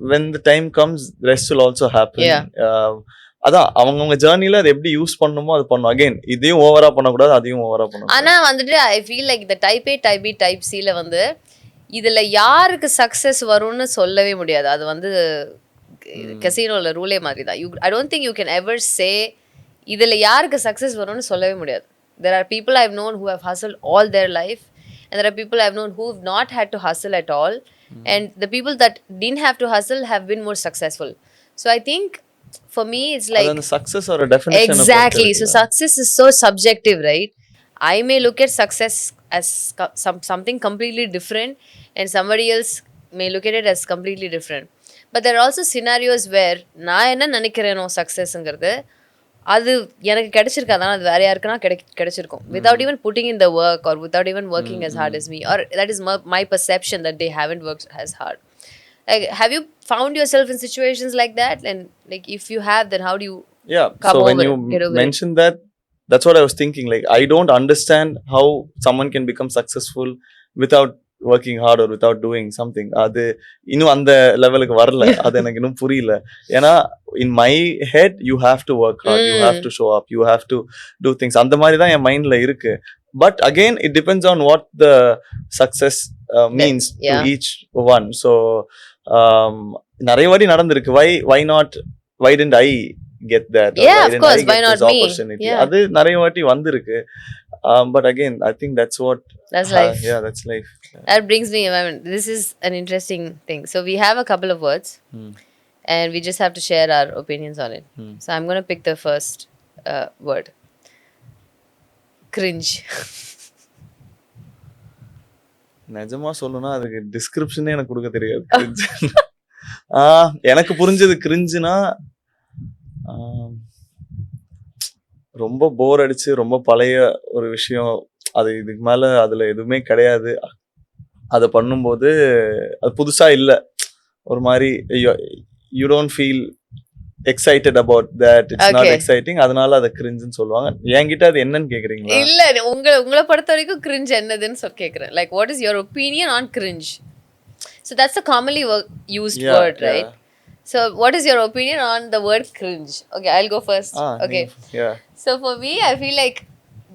When the time comes, rest will also happen. அதான் அவங்கவுங்க ஜேர்னில அதை எப்படி யூஸ் பண்ணணுமோ அது பண்ணும். அகைன் இதையும் ஓவரா பண்ணக்கூடாது, அதையும் ஓவரா பண்ணணும். ஆனா வந்துட்டு ஐ ஃபீல் லைக் இந்த type A type B type சில வந்து இதில் யாருக்கு சக்ஸஸ் வரும்னு சொல்லவே முடியாது. அது வந்து கசினோவில் ரூலே மாதிரி தான். I don't think you can ever say இதில் யாருக்கு சக்ஸஸ் வரும்னு சொல்லவே முடியாது. There are people I've known who have hustled all their life, and there are people I've known who've not had to hustle at all. And the people that didn't have to hustle have been more successful. So I think for me it's like success or a definition. Exactly. So success is so subjective, right? I may look at success as something completely different, and somebody else may look at it as completely different. But there are also scenarios where நான் என்ன நினைக்கிறேனோ சக்ஸஸ்ங்கிறது அது எனக்கு கிடைச்சிருக்காதான், அது வேற யாருக்குன்னா கிடைச்சிருக்கும், without even putting in the work or without even working as hard as me, or that is my perception that they haven't worked as hard. Like, have you found yourself in situations like that? And like, if you have, then how do you come so over when you get over mentioned that, that's what I was thinking. Like, I don't understand how someone can become successful without working hard or without doing something. அது இன்னும் அந்த லெவலுக்கு வரல. அது எனக்கு இன்னும் புரியல. ஏன்னா in my head you have to work hard, you have to show up, you have to do things. அந்த மாதிரி தான் என் மைண்ட்ல இருக்கு. But again, it depends on what the success means to each one. So நிறைய வாட்டி நடந்திருக்கு. why didn't I get that? Yeah, of course, why not me? அது நிறைய வாட்டி வந்திருக்கு. But again, I think that's life. Yeah, that's life. That brings me, I mean, this is an interesting thing. So we have a couple of words and we just have to share our opinions on it. So I'm going to pick the first word. Cringe. நிஜமா சொல்லணும்னா அதுக்கு டிஸ்கிரிப்ஷனே எனக்கு கொடுக்க தெரியாது. எனக்கு புரிஞ்சது கிரிஞ்சுனா ரொம்ப போர் அடிச்சு ரொம்ப பழைய ஒரு விஷயம், அது இதுக்கு மேல அதுல எதுவுமே கிடையாது, அதை பண்ணும்போது அது புதுசா இல்ல, ஒரு மாதிரி you don't feel excited about that, it's not exciting, அதனால அதை கிரிஞ்சுன்னு சொல்லுவாங்க. என்கிட்ட அது என்னன்னு கேக்குறீங்களா? இல்ல, உங்களை பொறுத்த வரைக்கும் கிரிஞ்ச் என்னதுன்னு கேக்குறேன். Like, what is your opinion on cringe? So that's a commonly used word, right? So what is your opinion on the word cringe? Okay, I'll go first. Okay. Yeah. So for me, I feel like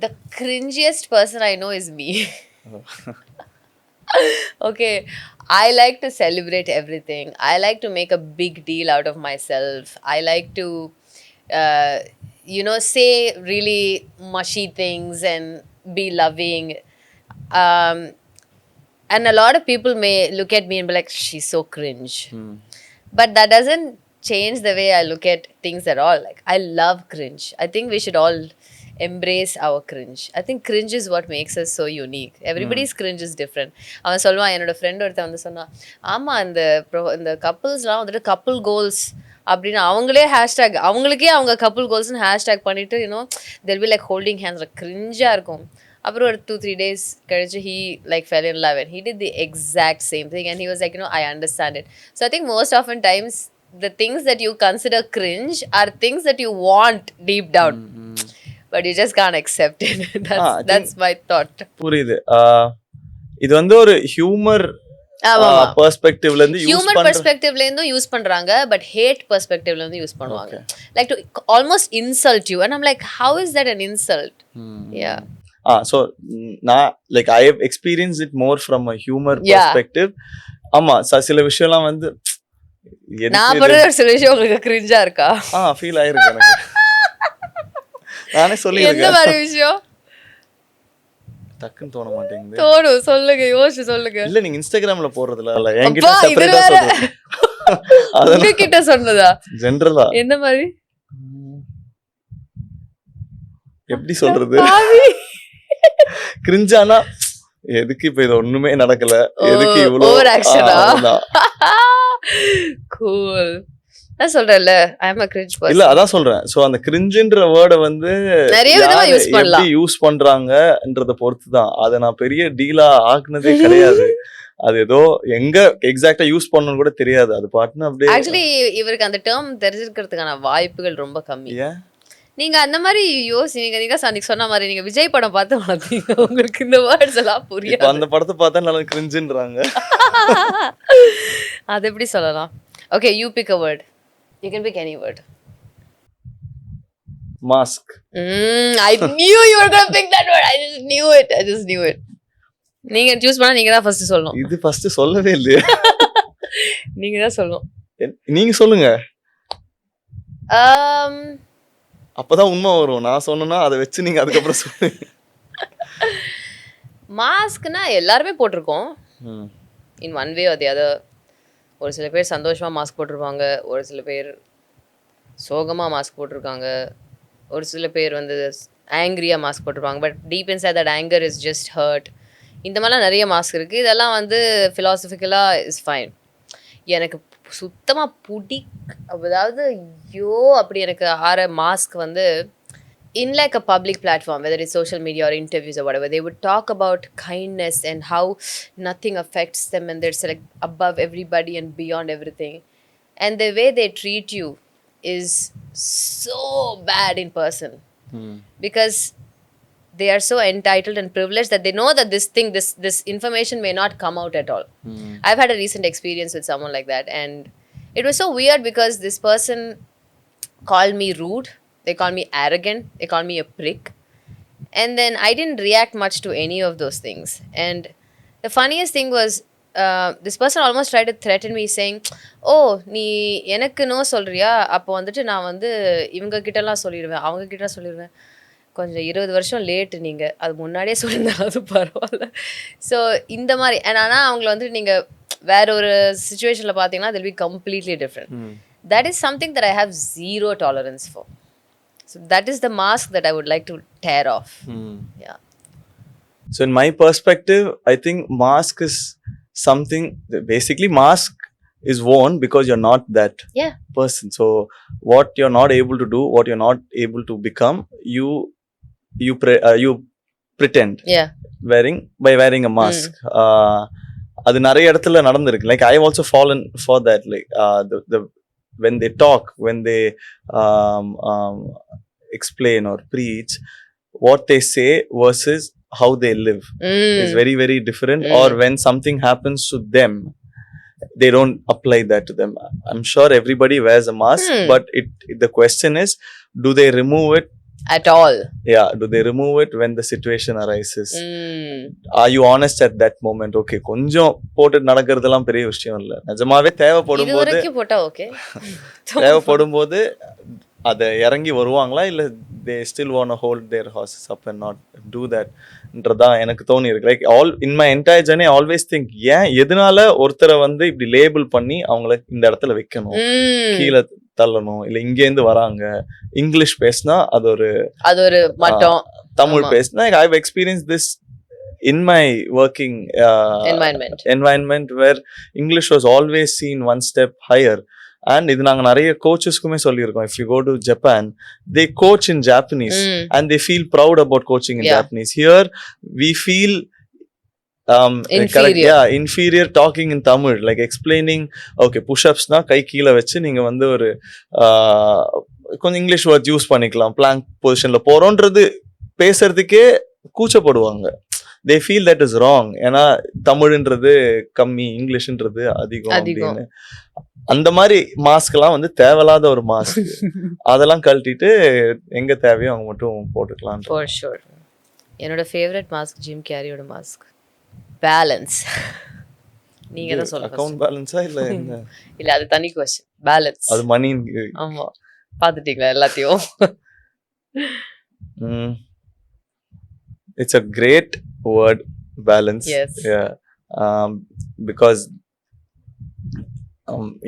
the cringiest person I know is me. Okay, I like to celebrate everything. I like to make a big deal out of myself. I like to say really mushy things and be loving. And a lot of people may look at me and be like, she's so cringe. But that doesn't change the way I look at things at all. Like, I love cringe. I think we should all embrace our cringe. I think cringe is what makes us so unique. Everybody's cringe is different. அவன் சொல்லுவான், என்னோட friend ஒருத்தன் வந்து சொன்னான், ஆமாம் இந்த கப்புள்ஸ்லாம் வந்துட்டு couple goals அப்படின்னு அவங்களே ஹேஷ்டேக், அவங்களுக்கே அவங்க கப்புள் கோல்ஸ்னு ஹேஷ்டேக் பண்ணிட்டு they'll be like holding hands, like cringe-ஆ இருக்கும். அப்புறம் ஒரு 2-3 days கழிச்சு he like fell in love and he did the exact same thing and he was like, I understand it. So I think most often times the things that you consider cringe are things that you want deep down, but you just can't accept it. That's my thought. புரியுது. இது வந்து ஒரு humour பெர்ஸ்பெக்டிவ்ல இருந்து use பண்றாங்க, but had பெர்ஸ்பெக்டிவ்ல இருந்து use பண்ணுவாங்க, like to almost insult you, and I'm like, how is that an insult? Yeah. So like I have experienced it more from a humor perspective. ஆமா, சில விஷயம்லாம் வந்து நான் பண்ற சில விஷயம் உங்களுக்கு கிரிஞ்சா இருக்கா? ஃபீல் ஆயிருக்கு எனக்கு. நானே சொல்லிருக்கேன். என்ன மாதிரி விஷயம்? டக்குன்னு தோண மாட்டேங்குது. தோணும், சொல்லுங்க, யோசிச்சு சொல்லுங்க. இல்ல, நீங்க இன்ஸ்டாகிராம்ல போறதுல இல்ல, என்கிட்ட செப்பரேட்டா சொல்றீங்க. உங்ககிட்ட சொன்னதா? ஜெனரலா என்ன மாதிரி? எப்படி சொல்றது? கிரிஞ்சானா எதுக்கு இப்ப இது ஒண்ணுமே நடக்கல, எதுக்கு இவ்வளவு ஓவர் ஆக்ஷனா? கூல். நான் சொல்றேன்ல, ஐ அம் a cringe person. இல்ல, அதான் சொல்றேன். சோ அந்த கிரிஞ்சுன்ற வேர்ட வந்து நிறைய விதமா யூஸ் பண்ணலாம். எப்படி யூஸ் பண்றாங்கன்றத பொறுத்து தான். அத நான் பெரிய டீலா ஆக்குனதே கிடையாது. அது ஏதோ எங்க எக்ஸாக்ட்டா யூஸ் பண்ணனும் கூட தெரியாது. அது பாட்டுன்னு அப்படியே. ஆக்சுவலி இவருக்கு அந்த டேர்ம் தெரிஞ்சிருக்கிறதுக்கான வாய்ப்புகள் ரொம்ப கம்மி. நீங்க அந்த மாதிரி நீங்க சொன்ன மாதிரி நீங்க விஜய் படம் பார்த்து வளர்த்தீங்க, உங்களுக்கு இந்த வேர்ட்ஸ் எல்லாம் புரியாது. அந்த படத்தை பார்த்தா நல்லா கிரிஞ்சுன்றாங்க. அது எப்படி சொல்லலாம்? Okay, you pick a word. You can pick any word. Mask. I knew you were going to pick that word. I just knew it. நீங்க சூஸ் பண்ணா நீங்க தான் ஃபர்ஸ்ட் சொல்லணும். இது ஃபர்ஸ்ட் சொல்லவே இல்லையே. நீங்க தான் சொல்லணும். நீங்க சொல்லுங்க. Um, அப்பதான் உண்மை வரும். நான் சொன்னா அதை வச்சு நீங்க அதுக்கப்புறம் சொல்லுங்க. மாஸ்க்னா எல்லாருமே போட்டிருக்கோம். In one way or the other. ஒரு சில பேர் சந்தோஷமா மாஸ்க் போட்டிருப்பாங்க, ஒரு சில பேர் சோகமா மாஸ்க் போட்டிருக்காங்க, ஒரு சில பேர் வந்து ஆங்க்ரியா மாஸ்க் போட்டிருப்பாங்க. But deep inside that anger is just hurt. இந்த மாதிரிலாம் நிறைய மாஸ்க் இருக்குது. இதெல்லாம் வந்து ஃபிலாசபிக்கலாக இஸ் ஃபைன். எனக்கு சுத்தமாக அதாவது ஐயோ அப்படி எனக்கு ஆற மாஸ்க் வந்து in like a public platform, whether it's social media or interviews or whatever, they would talk about kindness and how nothing affects them and they're like above everybody and beyond everything. And the way they treat you is so bad in person. Because they are so entitled and privileged that they know that this information may not come out at all. I've had a recent experience with someone like that, and it was so weird because this person called me rude, they called me arrogant, they called me a prick, and then I didn't react much to any of those things. And the funniest thing was this person almost tried to threaten me saying, oh நீ எனக்கு no சொல்றியா, அப்போ வந்துட்டு நான் வந்து இவங்க கிட்டலாம் சொல்லிடுவேன், அவங்க கிட்ட சொல்லிடுவேன். கொஞ்சம் 20 வருஷம் லேட்டு, நீங்கள் அது முன்னாடியே சொல்லியிருந்தாலும் அது பரவாயில்ல. ஸோ இந்த மாதிரி ஆனால் அவங்கள வந்துட்டு நீங்கள் வேற ஒரு சுச்சுவேஷனில் பார்த்தீங்கன்னா they'll be completely different. That is something that I have zero tolerance for. So that is the mask that I would like to tear off. Yeah. So in my perspective, I think mask is something, basically mask is worn because you're not that person. So what you're not able to do, what you're not able to become, you pretend by wearing a mask. அது நிறைய இடத்துல நடந்திருக்கு. Like I have also fallen for that. Like the when they talk, when they explain or preach, what they say versus how they live is very, very different. Or when something happens to them, they don't apply that to them. I'm sure everybody wears a mask, but the question is, do they remove it at all? Yeah, do they remove it when the situation arises? Are you honest at that moment? Okay, கொஞ்சம் போட்டு நடக்கிறதெல்லாம் பெரிய விஷயம் இல்லை. நிஜமாவே தேவைப்படும் போது அதை இறங்கி வருவாங்களா, இல்லை they still want to hold their horses up and not do that ன்றதான் எனக்கு தோணி இருக்கு. Like all in my entire journey I always think, ஏன் எதனால ஒருத்தரை வந்து இப்படி லேபிள் பண்ணி அவங்கள இந்த இடத்துல வைக்கணும், கீழே தள்ளணும், இல்ல இங்கேருந்து வராங்க, இங்கிலீஷ் பேசினா அது ஒரு மட்டம், தமிழ் பேசினா I have experience this in my working environment where English was always seen one step higher. And இது நாங்க நிறைய கோச்சஸ்க்குமே சொல்லியிருக்கோம். If you go to Japan, they coach in Japanese and they feel proud about coaching in Japanese. Here we feel inferior talking in Tamil, like explaining, okay, push-ups na கை கீழே வச்சு நீங்க வந்து ஒரு கொஞ்சம் இங்கிலீஷ் வேர்ட் யூஸ் பண்ணிக்கலாம், blank பொசிஷன்ல போறோன்றது பேசுறதுக்கே கூச்சப்படுவாங்க. they feel that is wrong. ஏன்னா தமிழ்ன்றது கம்மி, இங்கிலீஷ்ன்றது அதிகம் அப்படின்னு. அந்த மாதிரி மாஸ்க் எல்லாம் வந்து தேவையில்லாத ஒரு மாஸ்க். அதெல்லாம் கழட்டிட்டு எங்க தேவையோ அவங்க மட்டும் போட்டுக்கலாம். For sure. என்னோட ஃபேவரட் மாஸ்க் ஜிம் கேரியோட மாஸ்க். பேலன்ஸ். நீங்க தான் சொல்லுங்க. அக்கவுண்ட் பேலன்ஸா இல்ல என்ன? இல்ல அது தனி क्वेश्चन. பேலன்ஸ். அது மணி. ஆமா. பாத்துட்டீங்களா எல்லாத்தையும்? It's a great word, balance. Yes. Yeah. Because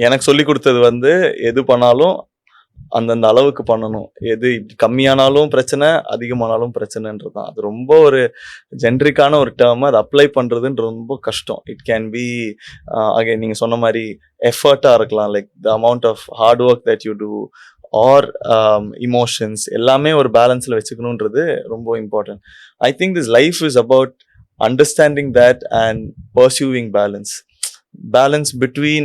எனக்கு சொல்லி கொடுத்தது வந்து எது பண்ணாலும் அந்தந்த அளவுக்கு பண்ணணும், எது கம்மியானாலும் பிரச்சனை, அதிகமானாலும் பிரச்சனைன்றதுதான். அது ரொம்ப ஒரு ஜென்ரிக்கான ஒரு டேர்ம். அது அப்ளை பண்றதுன்ற ரொம்ப கஷ்டம். இட் கேன் பி அகைன் நீங்க சொன்ன மாதிரி எஃபர்ட்டா இருக்கலாம், like the amount of hard work that you do or emotions எல்லாமே ஒரு பேலன்ஸ்ல வச்சுக்கணுன்றது ரொம்ப important. I think this life is about understanding that and pursuing balance between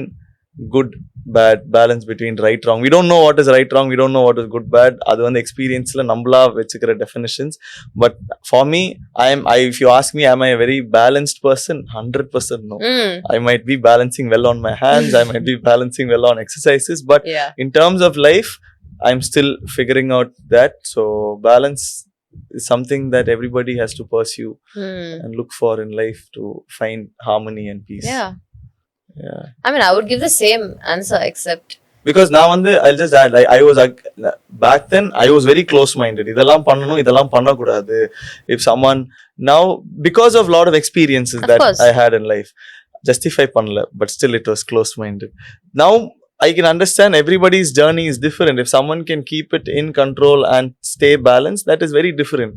good bad, balance between right wrong. We don't know what is right wrong, we don't know what is good bad. அது வந்து எக்ஸ்பீரியன்ஸ்ல நம்மளா வச்சுக்கிற definitions. But for me if you ask me, am I a very balanced person? 100% no. I might be balancing well on my hands, I might be balancing well on exercises, but in terms of life I'm still figuring out that. So balance is something that everybody has to pursue Hmm. and look for in life to find harmony and peace. Yeah. Yeah. I mean, I would give the same answer, except Because now on the, I'll just add, like, I was back then I was very close minded. இதெல்லாம் பண்ணனும் இதெல்லாம் பண்ண கூடாது. If someone now, because of lot of experiences of that course. I had in life, justify பண்ணல, but still it was close minded. Now I can understand everybody's journey is different. If someone can keep it in control and stay balanced, that is very different.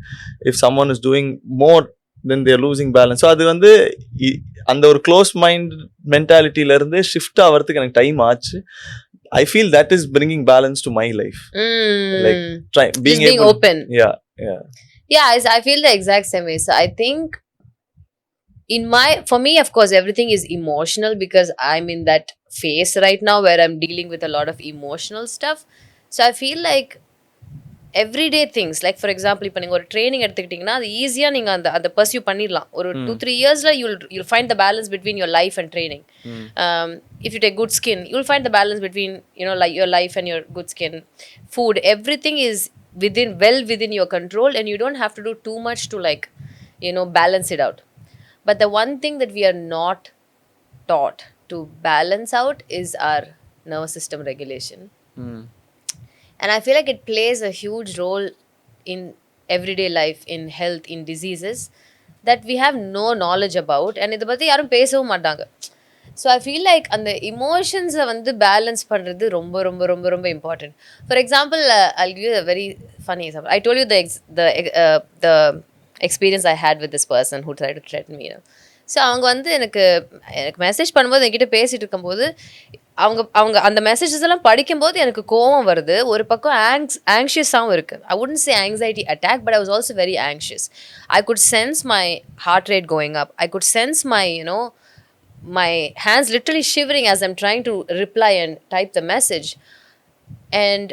If someone is doing more, then they're losing balance. So அது வந்து அந்த ஒரு close mind மென்டாலிட்டியில இருந்து shift ஆகிறதுக்கு எனக்கு time ஆச்சு. I feel that is bringing balance to my life. Like being just being able, open. Yeah, yeah. Yeah, I feel the exact same way. So I think for me, of course, everything is emotional because I'm in that phase right now where I'm dealing with a lot of emotional stuff. So I feel like everyday things, like for example, இப்போ நீங்கள் ஒரு training எடுத்துக்கிட்டிங்கன்னா அது ஈஸியாக நீங்கள் அந்த pursue பண்ணிடலாம். ஒரு 2-3 இயர்ஸில் you'll find the balance between your life and training. If you take good skin, you'll find the balance between, you know, like your life and your good skin. Food, everything is within your control, and you don't have to do too much to, like, you know, balance it out. But the one thing that we are not taught to balance out is our nervous system regulation. And I feel like it plays a huge role in everyday life, in health, in diseases that we have no knowledge about. And இதை பற்றி யாரும் பேசவும் மாட்டாங்க. So I feel like அந்த இமோஷன்ஸை வந்து balance பண்ணுறது ரொம்ப ரொம்ப ரொம்ப ரொம்ப important. For example, I'll give you a very funny example. I told you the experience I had with this person who tried to threaten me. So அவங்க வந்து எனக்கு மெசேஜ் பண்ணும்போது என்கிட்ட பேசிகிட்டு இருக்கும்போது அவங்க அந்த மெசேஜஸ் எல்லாம் படிக்கும்போது எனக்கு கோவம் வருது. ஒரு பக்கம் ஆங்ஷியஸாகவும் இருக்குது. I wouldn't say anxiety attack, but I was also very anxious. I could sense my heart rate going up. I could sense my, you know, my hands literally shivering as I'm trying to reply and type the message. And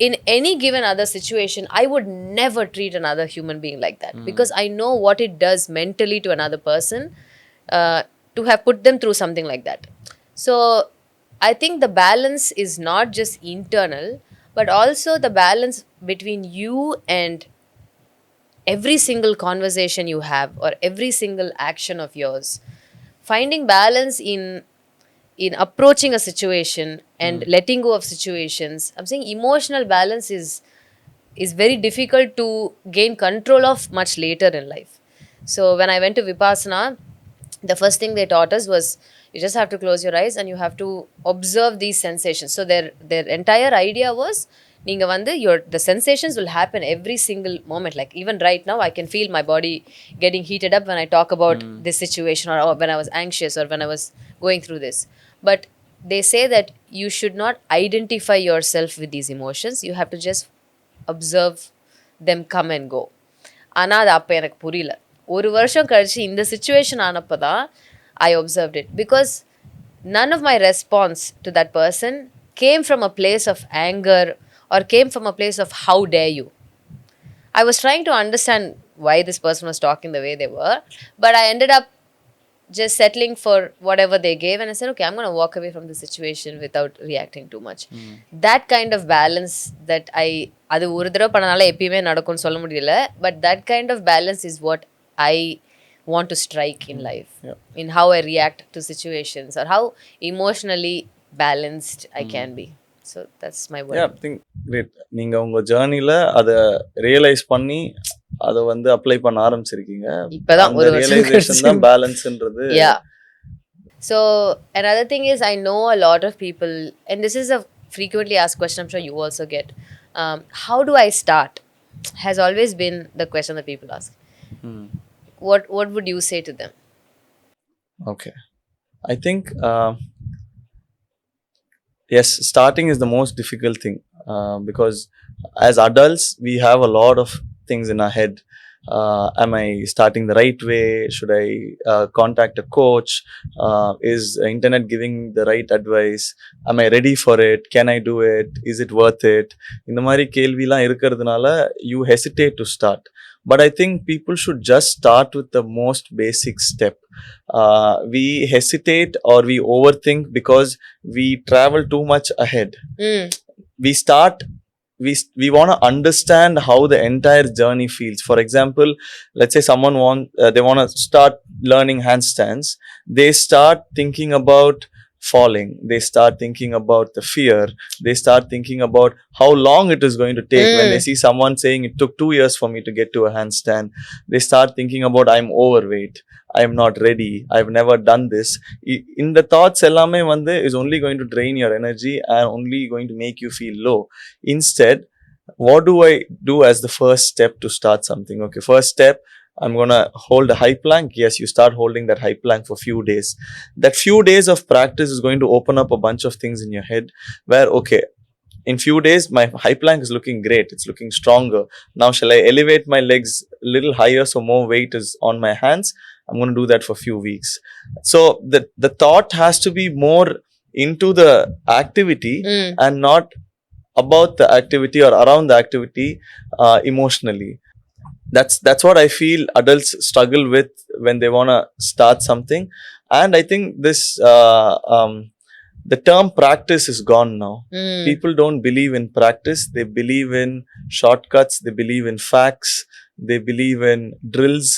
in any given other situation, I would never treat another human being like that, because I know what it does mentally to another person to have put them through something like that. So I think the balance is not just internal, but also the balance between you and every single conversation you have or every single action of yours. Finding balance in approaching a situation and letting go of situations. I'm saying emotional balance is very difficult to gain control of much later in life. So when I went to Vipassana, the first thing they taught us was you just have to close your eyes and you have to observe these sensations. So their entire idea was நீங்க வந்து the sensations will happen every single moment. Like even right now, I can feel my body getting heated up when I talk about this situation, or when I was anxious, or when I was going through this. But they say that you should not identify yourself with these emotions. You have to just observe them come and go. ஆனால் அது அப்போ எனக்கு புரியல. ஒரு வருஷம் கழிச்சு இந்த situation ஆனப்போ தான் I observed it, because none of my response to that person came from a place of anger or came from a place of how dare you. I was trying to understand why this person was talking the way they were, but I ended up just settling for whatever they gave, and I said, okay, I'm going to walk away from the situation without reacting too much. That kind of balance that அது ஒரு தடவை பண்ணனால எப்பயுமே நடக்கும்னு சொல்ல முடியல, but that kind of balance is what I want to strike in life. In how I react to situations, or how emotionally balanced I can be. So that's my word. Yeah, I think great. நீங்க உங்க ஜர்னில அத realise பண்ணி அத வந்து apply பண்ண ஆரம்பிச்சிருக்கீங்க. இப்பதான் ஒரு realisation தான் பேலன்ஸ்ன்றது. Yeah. So another thing is, I know a lot of people, and this is a frequently asked question, I'm sure you also get. How do I start? Has always been the question that people ask. What would you say to them? Okay. I think yes, starting is the most difficult thing, because as adults we have a lot of things in our head. Am I starting the right way? Should I contact a coach? Is internet giving the right advice? Am I ready for it? Can I do it? Is it worth it? இந்த மாதிரி கேள்விலாம் இருக்கிறதுனால you hesitate to start. But I think people should just start with the most basic step. We hesitate or we overthink because we travel too much ahead. We start we want to understand how the entire journey feels. For example, let's say someone they want to start learning handstands. They start thinking about falling, they start thinking about the fear, they start thinking about how long it is going to take. When they see someone saying it took 2 years for me to get to a handstand, they start thinking about I'm overweight, I'm not ready, I've never done this. In the thoughts ellame vande is only going to drain your energy and only going to make you feel low. Instead, what do I do as the first step to start something? Okay, first step, I'm gonna hold a high plank. Yes, you start holding that high plank for few days. That few days of practice is going to open up a bunch of things in your head where, okay, in few days my high plank is looking great, it's looking stronger. Now shall I elevate my legs a little higher so more weight is on my hands? I'm going to do that for a few weeks. So the thought has to be more into the activity and not about the activity or around the activity emotionally. That's what I feel adults struggle with when they want to start something. And I think this the term practice is gone now. People don't believe in practice, they believe in shortcuts, they believe in facts, they believe in drills.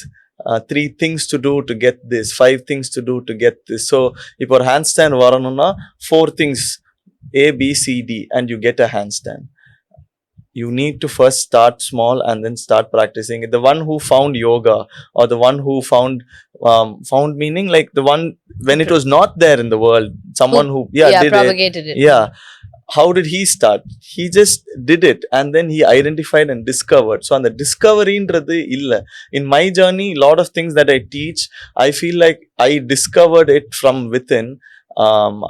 3 things to do to get this, 5 things to do to get this. So if ஒரு handstand varanuna, 4 things A B C D and you get a handstand. You need to first start small and then start practicing. The one who found yoga, or the one who found meaning, like the one when it was not there in the world, someone who did propagated it. Yeah, how did he start? He just did it and then he identified and discovered. So on the discovery inradhu illa. In my journey, lot of things that I teach, I feel like I discovered it from within.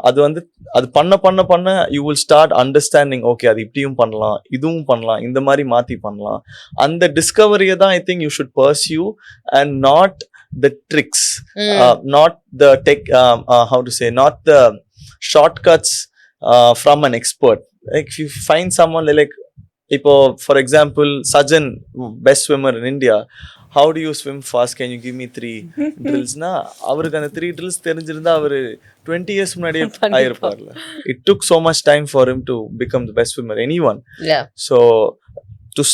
அது வந்து அது பண்ண பண்ண பண்ண you will start understanding. Okay, அது இப்படியும் பண்ணலாம், இதுவும் பண்ணலாம், இந்த மாதிரி மாற்றி பண்ணலாம். அந்த டிஸ்கவரியை தான் I think you should pursue and not the tricks, not the tech, how to say, not the shortcuts from an expert. Like if you find someone like, இப்போ for example Sajan, best swimmer in India, how do you swim fast, can you give me 3 drills na, அவருக்கு அந்த 3 drills தெரிஞ்சிருந்தா அவரு 20 years முன்னாடியே ஆயிருப்பார்ல. It took so much time for him to become the best swimmer, anyone. So to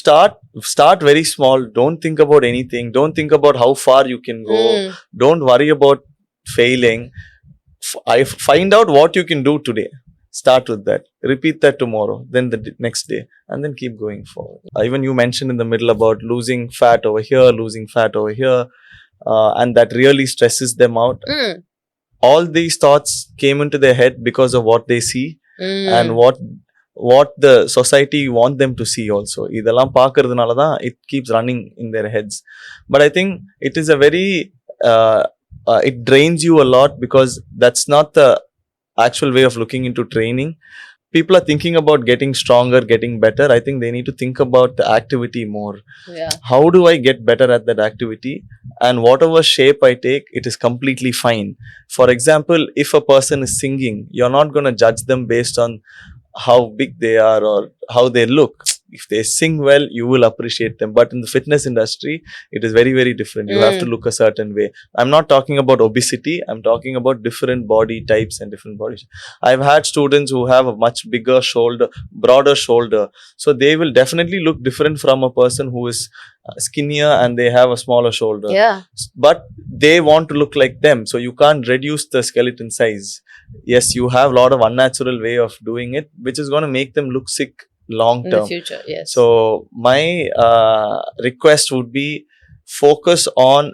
start very small, don't think about anything, don't think about how far you can go, don't worry about failing. I find out what you can do today, start with that, repeat that tomorrow, then the next day, and then keep going forward. Even you mentioned in the middle about losing fat over here, losing fat over here, and that really stresses them out. All these thoughts came into their head because of what they see and what the society want them to see also. Idalam paakradunala da it keeps running in their heads. But I think it is a very it drains you a lot, because that's not the actual way of looking into training. People are thinking about getting stronger, getting better. I think they need to think about the activity more. How do I get better at that activity? And whatever shape I take, it is completely fine. For example, if a person is singing, you're not going to judge them based on how big they are or how they look. If they sing well, you will appreciate them. But in the fitness industry, it is very, very different. You have to look a certain way. I'm not talking about obesity, I'm talking about different body types and different bodies. I've had students who have a much bigger shoulder, broader shoulder, so they will definitely look different from a person who is skinnier and they have a smaller shoulder. But they want to look like them, so you can't reduce the skeleton size. Yes, you have a lot of unnatural way of doing it, which is going to make them look sick long term in the future. Yes. So my request would be, focus on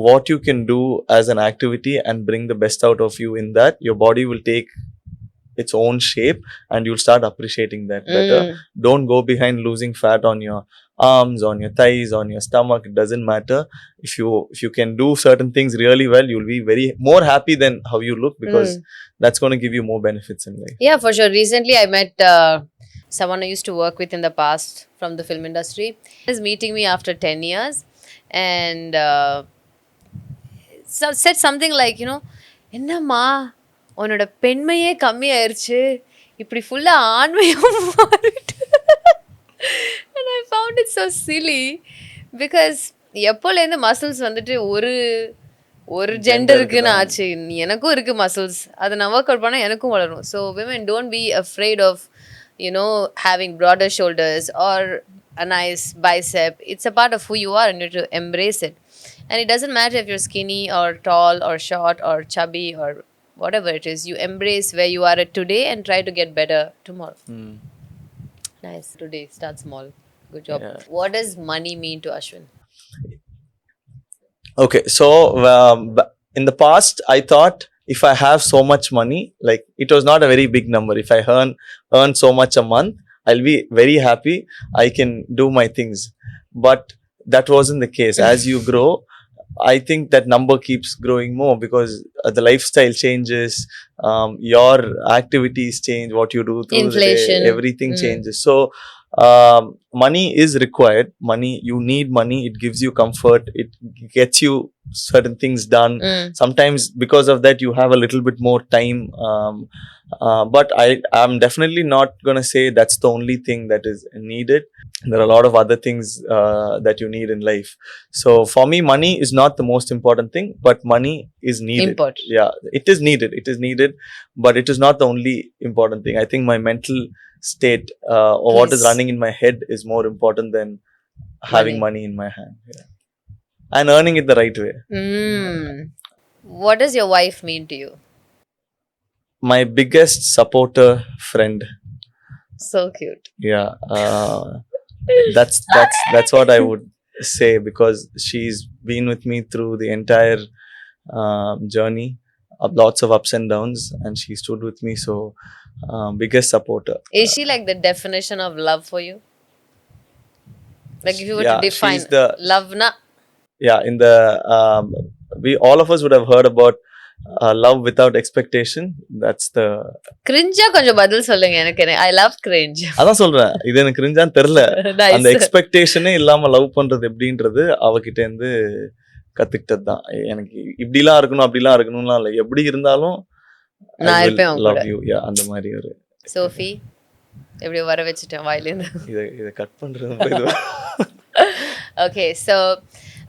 what you can do as an activity and bring the best out of you in that. Your body will take its own shape and you'll start appreciating that better. Don't go behind losing fat on your arms, on your thighs, on your stomach. It doesn't matter. If you can do certain things really well, you'll be very more happy than how you look, because that's going to give you more benefits in life. Yeah, for sure. Recently I met someone I used to work with in the past from the film industry. He is meeting me after 10 years and said something like, you know, என்னம்மா உன்னோட பெண்மையே கம்மி ஆயிருச்சு, இப்படி ஃபுல்லா ஆண்மையும் மாறிட்டு. And I found it so silly, because எப்போலேருந்து muscles வந்துட்டு ஒரு ஜெண்டருக்குன்னு ஆச்சு. எனக்கும் இருக்கு மசில்ஸ், அதை நான் ஒர்க் அவுட் பண்ணால் எனக்கும் வளரும். So women don't be afraid of having broader shoulders or a nice bicep. It's a part of who you are, and you have to embrace it. And it doesn't matter if you're skinny or tall or short or chubby or whatever it is. You embrace where you are at today and try to get better tomorrow. Nice. Today, start small. Good job. Yeah. What does money mean to Ashwin? Okay, so in the past, I thought if I have so much money, like it was not a very big number. If I earn so much a month, I'll be very happy. I can do my things, but that wasn't the case. As you grow, I think that number keeps growing more because the lifestyle changes, your activities change, what you do through Inflation. the day, everything changes. So, money is required. Money, you need money. It gives you comfort. It gets you certain things done. Sometimes because of that, you have a little bit more time. But I'm definitely not gonna say that's the only thing that is needed. There are a lot of other things that you need in life. So for me, money is not the most important thing, but money is needed. Important. Yeah, it is needed. It is needed, but it is not the only important thing. I think my mental state or what is running in my head is more important than having money in my hand. Yeah. And earning it the right way. What does your wife mean to you? My biggest supporter, friend. So cute. Yeah, that's what I would say, because she's been with me through the entire journey of lots of ups and downs, and she stood with me. So biggest supporter. Is she like the definition of love for you? Like if you were Yeah, to define she's the- love, na? Yeah, in the we all of us would have heard about love without expectation. That's the Cringe கொஞ்சம் பதில் சொல்லுங்க எனக்கு. I love cringe. அதான் சொல்றேன், இது எனக்கு கிரிஞ்சான்னு தெரியல. அந்த Nice. எக்ஸ்பெக்டேஷனே இல்லாம லவ் பண்றது எப்படின்றது அவகிட்ட இருந்து கத்துக்கிட்டது தான். எனக்கு இப்படிலாம் இருக்கணும் அப்படிலாம் இருக்கணும்லாம் இல்லை, எப்படி இருந்தாலும் நான் இருப்பேன் உன் லவ் கூட. யூ. அந்த மாதிரி ஒரு சோஃபி எப்படி வர வச்சுட்டேன் வாயிலேருந்து. இதை கட் பண்றது. Okay, so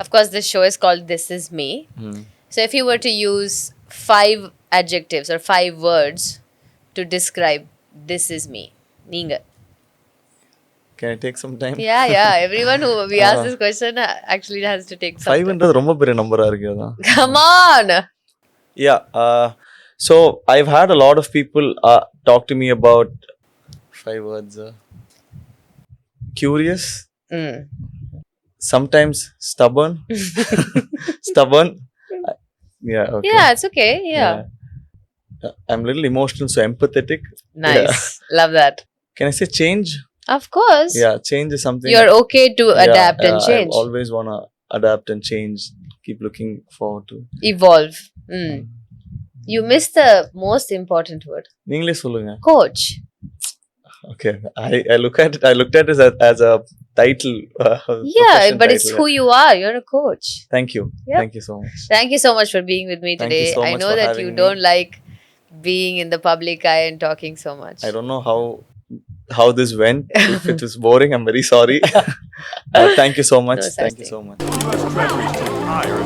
of course this show is called This Is Me. So if you were to use 5 adjectives or 5 words to describe This Is Me, நீங்க. Can I take some time? Yeah. Everyone who we ask this question actually has to take some 500 ரொம்ப பெரிய நம்பரா இருக்கு அதான். Come on. Yeah. So I've had a lot of people talk to me about 5 words. Curious. Sometimes stubborn. Stubborn. Yeah. Okay. Yeah, it's okay. Yeah. I'm a little emotional, so empathetic. Nice. Yeah. Love that. Can I say change? Of course. Yeah, change is something. You're okay to adapt and change. I always want to adapt and change. Keep looking forward to evolve. You missed the most important word. நீங்களே சொல்லுங்க. Coach. Okay, I looked at it as a title. Yeah, but title. it's who you are. You're a coach. Thank you. Yep. Thank you so much. Thank you so much for being with me today. Thank you so I much know for that having you me. don't like being in the public eye and talking so much. I don't know how this went. If it was boring, I'm very sorry. Thank you so much. No, thank you so much. U.S. Treasury tipped higher